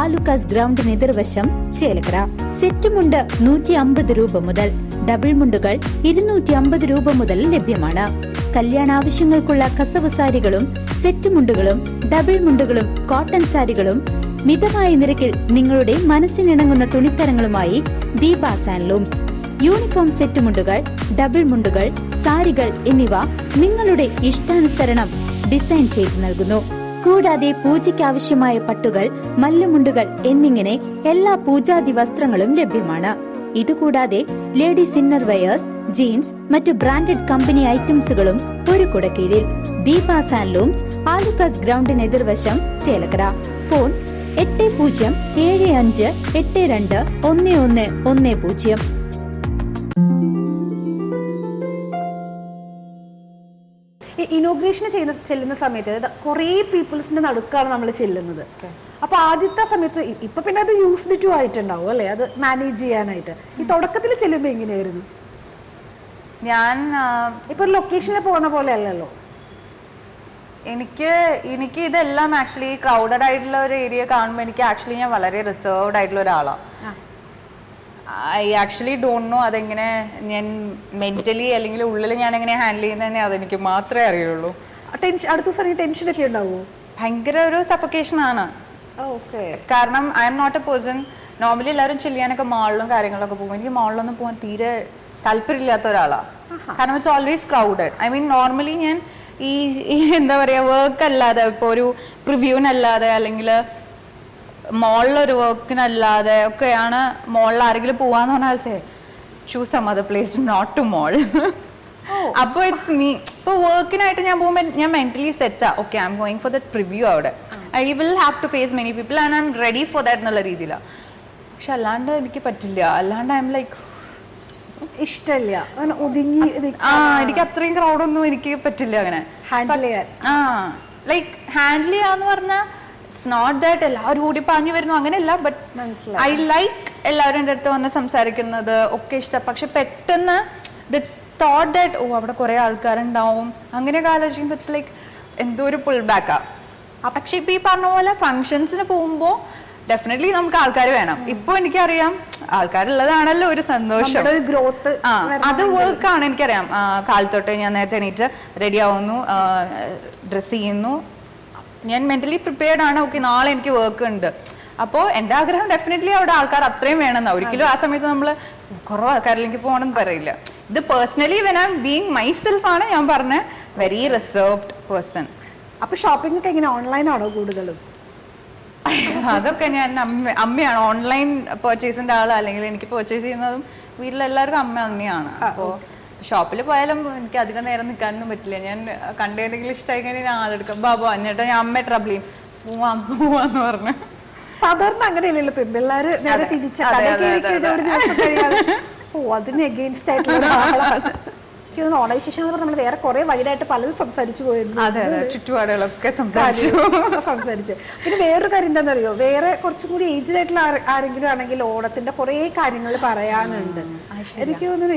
ആലുക്കാസ് ഗ്രൗണ്ടിന് എതിർവശം, ചേലക്കര. സെറ്റ് മുണ്ട് 150 രൂപ മുതൽ, ഡബിൾ മുണ്ടുകൾ 250 രൂപ മുതൽ ലഭ്യമാണ്. കല്യാണ ആവശ്യങ്ങൾക്കുള്ള കസവ് സാരികളും സെറ്റ് മുണ്ടുകളും ഡബിൾ മുണ്ടുകളും കോട്ടൺ സാരികളും മിതമായ നിരക്കിൽ നിങ്ങളുടെ മനസ്സിനിണങ്ങുന്ന തുണിത്തരങ്ങളുമായി Deepas and looms. Uniform set മുണ്ടുകൾ, ഡബിൾ മുണ്ടുകൾ, സാരികൾ എന്നിവ നിങ്ങളുടെ ഇഷ്ടാനുസരണം ഡിസൈൻ ചെയ്ത് നൽകുന്നു. കൂടാതെ പൂജയ്ക്കാവശ്യമായ പട്ടുകൾ, മല്ലുമുണ്ടുകൾ എന്നിങ്ങനെ എല്ലാ പൂജാതി വസ്ത്രങ്ങളും ലഭ്യമാണ്. ഇതുകൂടാതെ ലേഡീസ് ഇന്നർ വെയേഴ്സ്, ജീൻസ്, മറ്റു ബ്രാൻഡഡ് കമ്പനി ഐറ്റംസുകളും ഒരു കുടക്കീഴിൽ. ദീപാസ് ആൻഡ് ലൂംസ്, ആലുക്കാസ് ഗ്രൗണ്ടിന് എതിർവശം, ചേലക്കര. ഫോൺ 8075821110. ഇനോഗ്രേഷൻ ചെല്ലുന്ന സമയത്ത് കുറേ പീപ്പിൾസിന്റെ നടുക്കാണ് നമ്മൾ ചെല്ലുന്നത്. അപ്പൊ ആദ്യത്തെ സമയത്ത് ഇപ്പൊ പിന്നെ അത് യൂസ്ഡ് ടു ആയിട്ടുണ്ടാവും അല്ലെ, അത് മാനേജ് ചെയ്യാനായിട്ട്. ഈ തുടക്കത്തിൽ ചെല്ലുമ്പോ എങ്ങനെയായിരുന്നു? ഞാൻ ഇപ്പൊ ഒരു ലൊക്കേഷനിൽ പോകുന്ന പോലെ അല്ലല്ലോ. എനിക്ക് ഇതെല്ലാം ആക്ച്വലി ക്രൗഡഡ് ആയിട്ടുള്ള ഒരു ഏരിയ കാണുമ്പോൾ എനിക്ക് ആക്ച്വലി ഞാൻ വളരെ റിസർവ്ഡ് ആയിട്ടുള്ള ഒരാളാണ്. ഐ ആക്ച്വലി ഡോണ്ട് നോ അതെങ്ങനെ ഞാൻ മെന്റലി അല്ലെങ്കിൽ ഉള്ളിൽ ഞാൻ എങ്ങനെ ഹാൻഡിൽ ചെയ്യുന്നതെന്ന് അതെനിക്ക് മാത്രമേ അറിയുള്ളൂ. അടുത്ത ദിവസം ടെൻഷനൊക്കെ ഉണ്ടാവുമോ? ഭയങ്കര ഒരു സഫക്കേഷൻ ആണ്. കാരണം I am not a person, normally എല്ലാവരും ചെയ്യാനൊക്കെ മാളിലും കാര്യങ്ങളൊക്കെ പോകും. എനിക്ക് മാളിലൊന്നും പോകാൻ തീരെ താല്പര്യമില്ലാത്ത ഒരാളാണ്. കാരണം it's always crowded. I mean normally ഞാൻ ഈ എന്താ പറയുക, വർക്ക് അല്ലാതെ ഇപ്പോൾ ഒരു പ്രിവ്യൂവിനല്ലാതെ അല്ലെങ്കിൽ മോളിലൊരു വർക്കിനല്ലാതെ ഒക്കെയാണ് മോളിൽ ആരെങ്കിലും പോവാന്ന് പറഞ്ഞാൽ choose some other place, not to mall. അപ്പോൾ ഇറ്റ്സ് മീ. ഇപ്പോൾ വർക്കിനായിട്ട് ഞാൻ പോകുമ്പോൾ ഞാൻ മെന്റലി സെറ്റാ. Okay, I'm going for that preview. അവിടെ I will have to face many people and I'm ready for that എന്നുള്ള രീതിയിലാണ്. പക്ഷെ അല്ലാണ്ട് എനിക്ക് പറ്റില്ല. അല്ലാണ്ട് ഐ എം ലൈക്ക് ഇഷ്ടമില്ല ഒതുങ്ങി. എനിക്ക് അത്രയും ക്രൗഡൊന്നും എനിക്ക് പറ്റില്ല അങ്ങനെ ഹാൻഡിൽ ചെയ്യാൻ. ലൈക്ക് ഹാൻഡിൽ ചെയ്യാന്ന് പറഞ്ഞാൽ ഇറ്റ്സ് നോട്ട് ദാറ്റ് എല്ലാവരും കൂടി പാഞ്ഞു വരുന്നു, അങ്ങനെയല്ല. ബട്ട് ഐ ലൈക്ക് എല്ലാവരും എൻ്റെ അടുത്ത് വന്ന് സംസാരിക്കുന്നത് ഒക്കെ ഇഷ്ടം. പക്ഷെ പെട്ടെന്ന് ദ തോട്ട് ദാറ്റ് അവിടെ കുറേ ആൾക്കാരുണ്ടാവും അങ്ങനെയൊക്കെ ആലോചിക്കുമ്പോൾ ഇറ്റ്സ് ലൈക്ക് എന്തോ ഒരു പുൾ ബാക്കാ. പക്ഷെ ഇപ്പം ഈ പറഞ്ഞ പോലെ ഫങ്ഷൻസിന് പോകുമ്പോൾ ഡെഫിനറ്റ്ലി നമുക്ക് ആൾക്കാർ വേണം. ഇപ്പൊ എനിക്കറിയാം ആൾക്കാരുള്ളതാണല്ലോ ഒരു സന്തോഷം. അത് വർക്കാണ്. എനിക്കറിയാം കാലത്തൊട്ട് ഞാൻ നേരത്തെ എണീറ്റ് റെഡി ആവുന്നു, ഡ്രസ്സ് ചെയ്യുന്നു, ഞാൻ മെന്റലി പ്രിപ്പയർഡ് ആണ്. ഓക്കെ, നാളെ എനിക്ക് വർക്ക് ഉണ്ട്. അപ്പോൾ എൻ്റെ ആഗ്രഹം ഡെഫിനറ്റ്ലി അവിടെ ആൾക്കാർ അത്രയും വേണമെന്നാ. ഒരിക്കലും ആ സമയത്ത് നമ്മൾ കുറവ് ആൾക്കാരിലേക്ക് പോകണമെന്ന് പറയില്ല. ഇത് personally when I M being my self ആണ് ഞാൻ പറഞ്ഞ വെരി റിസർവ്ഡ് പേഴ്സൺ. അപ്പൊ ഷോപ്പിംഗ് ഒക്കെ എങ്ങനെ, ഓൺലൈൻ ആണോ കൂടുതലും? അതൊക്കെ ഞാൻ അമ്മയാണ് ഓൺലൈൻ പർച്ചേസിന്റെ ആൾ, അല്ലെങ്കിൽ എനിക്ക് പർച്ചേസ് ചെയ്യുന്നതും വീട്ടിലെല്ലാവർക്കും അമ്മ തന്നെയാണ്. അപ്പോൾ ഷോപ്പിൽ പോയാലും എനിക്ക് അധികം നേരം നിൽക്കാനൊന്നും പറ്റില്ല. ഞാൻ കണ്ടെന്തെങ്കിലും ഇഷ്ടമായി കഴിഞ്ഞാൽ ഞാൻ അതെടുക്കാം, ബാബു എന്നിട്ട് ഞാൻ അമ്മയെ ട്രബിൾ ചെയ്യും, പോവാന്ന് പറഞ്ഞു. സാധാരണ അങ്ങനെയല്ലല്ലോ പെൺപിള്ളേര് നേരെ തിരിച്ച ഒരു ദിവസം കഴിയാതെ അതിന് എഗെയിൻസ്റ്റ് ആയിട്ടുള്ള ഒരാളാണ്. ഓണൈസേഷൻ എന്ന് പറഞ്ഞാൽ നമ്മൾ വേറെ കുറെ വൈഡായിട്ട് പലതും സംസാരിച്ചു പോയിരുന്നു. ചുറ്റുപാടുകളൊക്കെ സംസാരിച്ചു. പിന്നെ വേറൊരു കാര്യം എന്താണെന്നറിയോ, വേറെ കുറച്ചുകൂടി ഏജ്ഡ് ആയിട്ടുള്ള ആരെങ്കിലും ആണെങ്കിൽ ഓണത്തിന്റെ കുറെ കാര്യങ്ങൾ പറയാനുണ്ട്. എനിക്ക് തോന്നുന്നു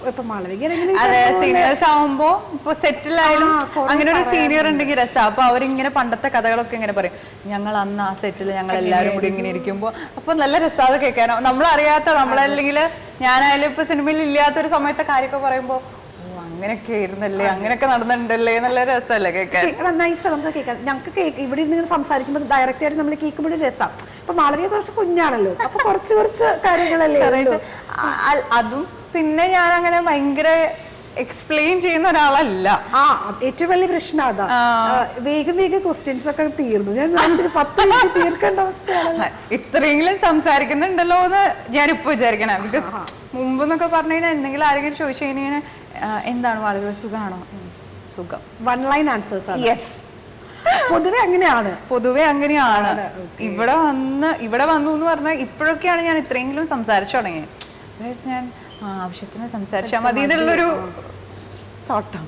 ഇപ്പൊ മാളവികയാണെങ്കിലും സീനിയേഴ്സ് ആവുമ്പോ ഇപ്പൊ സെറ്റിൽ ആയാലും അങ്ങനെ ഒരു സീനിയർ ഉണ്ടെങ്കിൽ രസമാണ്. അപ്പൊ അവരിങ്ങനെ പണ്ടത്തെ കഥകളൊക്കെ ഇങ്ങനെ പറയും, ഞങ്ങൾ അന്ന് ആ സെറ്റിൽ ഞങ്ങൾ എല്ലാവരും കൂടി ഇങ്ങനെ ഇരിക്കുമ്പോ അപ്പൊ നല്ല രസമാണ് കേൾക്കാനോ. നമ്മളറിയാത്ത നമ്മളല്ലെങ്കിൽ ഞാനായാലും ഇപ്പൊ സിനിമയിൽ ഇല്ലാത്തൊരു സമയത്തെ കാര്യമൊക്കെ പറയുമ്പോ അങ്ങനെയൊക്കെ ആയിരുന്നല്ലേ, അങ്ങനെയൊക്കെ നടന്നിട്ടുണ്ടല്ലേ, നല്ല രസമല്ലേ കേൾക്കാൻ. നൈസാണ് നമുക്ക് കേൾക്കാം. ഞങ്ങൾക്ക് ഇവിടെ ഇരുന്ന് സംസാരിക്കുമ്പോൾ ഡയറക്റ്റ് ആയിട്ട് നമ്മൾ കേൾക്കുമ്പോൾ രസം. ഇപ്പൊ മാളവിക കുറച്ച് കുഞ്ഞാണല്ലോ, അപ്പൊ കുറച്ച് കാര്യങ്ങളല്ലേ. അതും പിന്നെ ഞാൻ അങ്ങനെ ഭയങ്കര എക്സ്പ്ലെയിൻ ചെയ്യുന്ന ഒരാളല്ല. ഏറ്റവും വലിയ പ്രശ്നം അതാ, വേഗം ക്വസ്റ്റ്യൻസ് ഒക്കെ തീർന്നു. ഞാൻ 10 മിനിറ്റ് തീർക്കേണ്ട അവസ്ഥയാണ്. ഇത്രയെങ്കിലും സംസാരിക്കുന്നുണ്ടല്ലോ എന്ന് ഞാനിപ്പോ വിചാരിക്കണേ. ബിക്കോസ് മുമ്പ് എന്നൊക്കെ പറഞ്ഞു കഴിഞ്ഞാൽ എന്തെങ്കിലും ആരെങ്കിലും ചോദിച്ചു കഴിഞ്ഞാൽ എന്താണ് വളരെ സുഖമാണോ, സുഖം, വൺ ലൈൻ ആൻസേഴ്സ്. യെസ്, പൊതുവെ അങ്ങനെയാണ്. ഇവിടെ വന്നു എന്ന് പറഞ്ഞാൽ ഇപ്പോഴൊക്കെയാണ് ഞാൻ ഇത്രയെങ്കിലും സംസാരിച്ചു തുടങ്ങിയത്. ഞാൻ ആവശ്യത്തിന് സംസാരിച്ചാൽ മതി എന്നുള്ളൊരു തോട്ടം.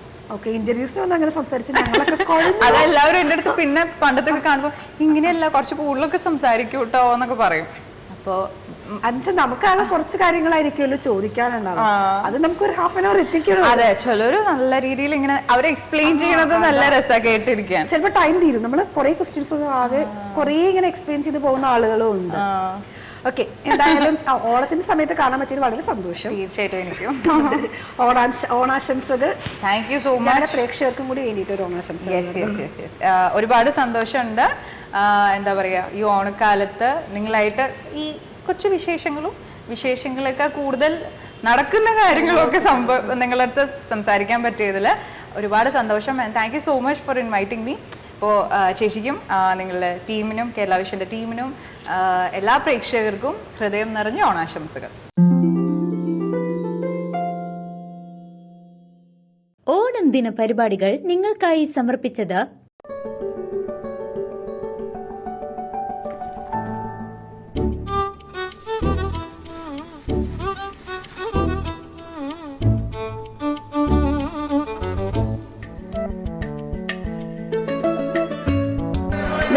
അതെല്ലാവരും എൻ്റെ അടുത്ത് പിന്നെ പണ്ടത്തൊക്കെ കാണുമ്പോൾ ഇങ്ങനെയല്ല, കുറച്ച് കൂടുതലൊക്കെ സംസാരിക്കും കേട്ടോ എന്നൊക്കെ പറയും. അപ്പോ നമുക്കാകെ കുറച്ച് കാര്യങ്ങളായിരിക്കുമല്ലോ ചോദിക്കാനുണ്ടാവും, അത് നമുക്ക് ഒരു ഹാഫ് ആൻ അവർ എത്തിക്കണം. അതെ, ചിലര് നല്ല രീതിയിൽ ഇങ്ങനെ അവരെ എക്സ്പ്ലെയിൻ ചെയ്യണത് നല്ല രസമാണ് കേട്ടിരിക്കാൻ. ചിലപ്പോൾ ടൈം തീരും, നമ്മൾ കുറെ ക്വസ്റ്റ്യൻസ് ആകെ കുറെ ഇങ്ങനെ എക്സ്പ്ലെയിൻ ചെയ്ത് പോകുന്ന ആളുകളും ഉണ്ട്. ഓക്കെ, എന്തായാലും ഓണത്തിന്റെ സമയത്ത് കാണാൻ പറ്റിയത് വളരെ സന്തോഷം. തീർച്ചയായിട്ടും എനിക്കും ഓണാശംസകൾ. Thank you so much. പ്രേക്ഷകർക്കും കൂടി വേണ്ടിയിട്ട് ഒരു ഓണാശംസ. ഒരുപാട് സന്തോഷമുണ്ട്. എന്താ പറയാ, ഈ ഓണക്കാലത്ത് നിങ്ങളായിട്ട് ഈ കൊച്ചു വിശേഷങ്ങളൊക്കെ കൂടുതൽ നടക്കുന്ന കാര്യങ്ങളൊക്കെ നിങ്ങളുടെ അടുത്ത് സംസാരിക്കാൻ പറ്റിയതിൽ ഒരുപാട് സന്തോഷം. Thank you so much for inviting me. അപ്പോൾ ചേച്ചിക്കും നിങ്ങളുടെ ടീമിനും കേരള വിഷൻ്റെ ടീമിനും എല്ലാ പ്രേക്ഷകർക്കും ഹൃദയം നിറഞ്ഞ ഓണാശംസകൾ. ഓണം ദിന പരിപാടികൾ നിങ്ങൾക്കായി സമർപ്പിച്ചത്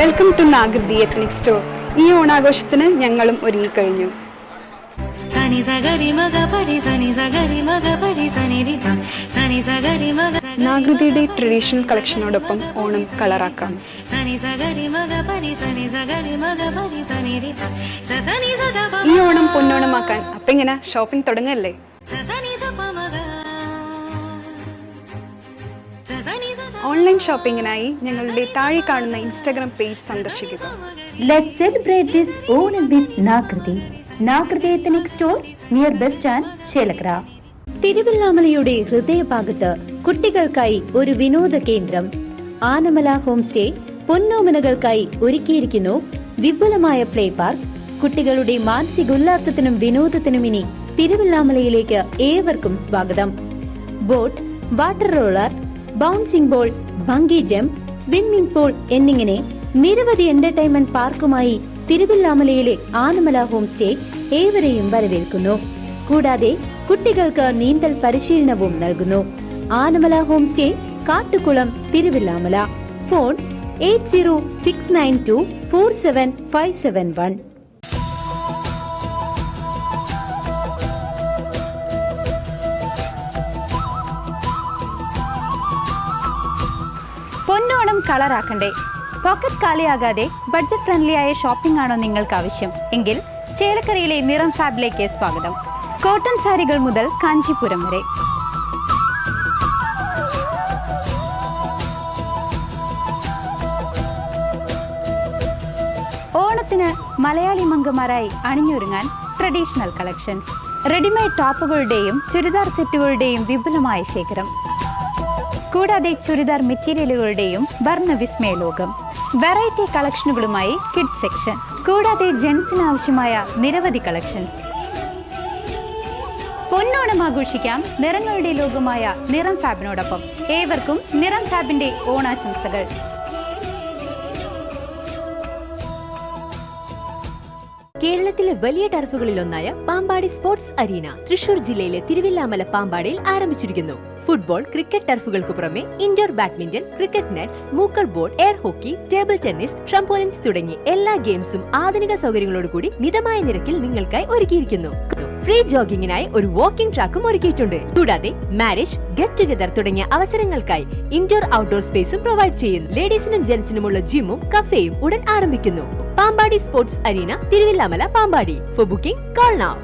welcome to Nakriti ethnic store. ഈ ഓണാഘോഷത്തിന് ഞങ്ങളും ഒരുങ്ങിക്കഴിഞ്ഞു. നാകൃതിയുടെ ട്രഡീഷണൽ കളക്ഷനോടൊപ്പം ഓണം കളറാക്കാം. ഈ ഓണം പൊന്നോണമാക്കാൻ അപ്പെങ്ങനെ ഷോപ്പിംഗ് തുടങ്ങല്ലേ? ഓൺലൈൻ ഷോപ്പിംഗിനായി ഞങ്ങളുടെ താഴെ കാണുന്ന ഇൻസ്റ്റാഗ്രാം പേജ് സന്ദർശിക്കുക. Let's celebrate this Onam with Nakriti. Nakriti ethnic store near bus stand, Chelakkara. തിരുവല്ലാമലയുടെ ഹൃദയഭാഗത്ത് കുട്ടികൾക്കായി ഒരു വിനോദ കേന്ദ്രം ആനമല ഹോം സ്റ്റേ പൊന്നോമനകൾക്കായി ഒരുക്കിയിരിക്കുന്നു വിപുലമായ പ്ലേ പാർക്ക്. കുട്ടികളുടെ മാനസികോല്ലാസത്തിനും വിനോദത്തിനും ഇനി തിരുവല്ലാമലയിലേക്ക് ഏവർക്കും സ്വാഗതം. Boat, water roller, bouncing ball, bungee jump, swimming pool എന്നിങ്ങനെ നിരവധി എന്റർടൈൻമെന്റ് പാർക്കുമായി തിരുവല്ലാമലയിലെ ആനമല ഹോം സ്റ്റേ ഏവരെയും വരവേൽക്കുന്നു. കൂടാതെ കുട്ടികൾക്ക് നീന്തൽ പരിശീലനവും നൽകുന്നു. Anamala home stay, Kattukulam, Thiruvilwamala. Phone 8069247571. Ponnonam കളറാക്കണ്ടേ? പോക്കറ്റ് കാലിയാകാതെ ബഡ്ജറ്റ് ഫ്രണ്ട്ലി ആയ ഷോപ്പിംഗ് ആണോ നിങ്ങൾക്ക് ആവശ്യം? എങ്കിൽ ചേലക്കരയിലെ നിറം ഫാബിലേക്ക് സ്വാഗതം. കോട്ടൺ സാരികൾ മുതൽ കാഞ്ചീപുരം വരെ. ഓണത്തിന് മലയാളി മംഗമാരായി അണിഞ്ഞൊരുങ്ങാൻ ട്രഡീഷണൽ കളക്ഷൻസ്. റെഡിമെയ്ഡ് ടോപ്പുകളുടെയും ചുരിദാർ സെറ്റുകളുടെയും വിപുലമായ ശേഖരം. കൂടാതെ ചുരിദാർ മെറ്റീരിയലുകളുടെയും വർണ്ണവിസ്മയ ലോകം. വെറൈറ്റി കളക്ഷനുകളുമായി കിഡ്സ് സെക്ഷൻ, കൂടാതെ ജെൻസിന് ആവശ്യമായ നിരവധി കളക്ഷൻ. പൊന്നോണം ആഘോഷിക്കാം നിറങ്ങളുടെ ലോകമായ നിറം ഫാബിനോടൊപ്പം. ഏവർക്കും നിറം ഫാബിന്റെ ഓണാശംസകൾ. കേരളത്തിലെ വലിയ ടർഫുകളിലൊന്നായ പാമ്പാടി സ്പോർട്സ് അരീന തൃശൂർ ജില്ലയിലെ തിരുവില്ലാമല പാമ്പാടിയിൽ ആരംഭിച്ചിരിക്കുന്നു. ഫുട്ബോൾ, ക്രിക്കറ്റ് ടർഫുകൾക്ക് പുറമെ indoor badminton, cricket net, snooker board, air hockey, table tennis, trampolines തുടങ്ങി എല്ലാ ഗെയിംസും ആധുനിക സൗകര്യങ്ങളോടുകൂടി മിതമായ നിരക്കിൽ നിങ്ങൾക്കായി ഒരുക്കിയിരിക്കുന്നു. ഫ്രീ ജോഗിങ്ങിനായി ഒരു വാക്കിംഗ് ട്രാക്കും ഒരുക്കിയിട്ടുണ്ട്. കൂടാതെ മാരേജ്, ഗെറ്റ് ടുഗദർ തുടങ്ങിയ അവസരങ്ങൾക്കായി ഇൻഡോർ ഔട്ട്ഡോർ സ്പേസും പ്രൊവൈഡ് ചെയ്യുന്നു. ലേഡീസിനും ജെന്റ്സിനുമുള്ള ജിമ്മും കഫേയും ഉടൻ ആരംഭിക്കുന്നു. Pampady sports arena, Thiruvilwamala, Pampady. For booking call now.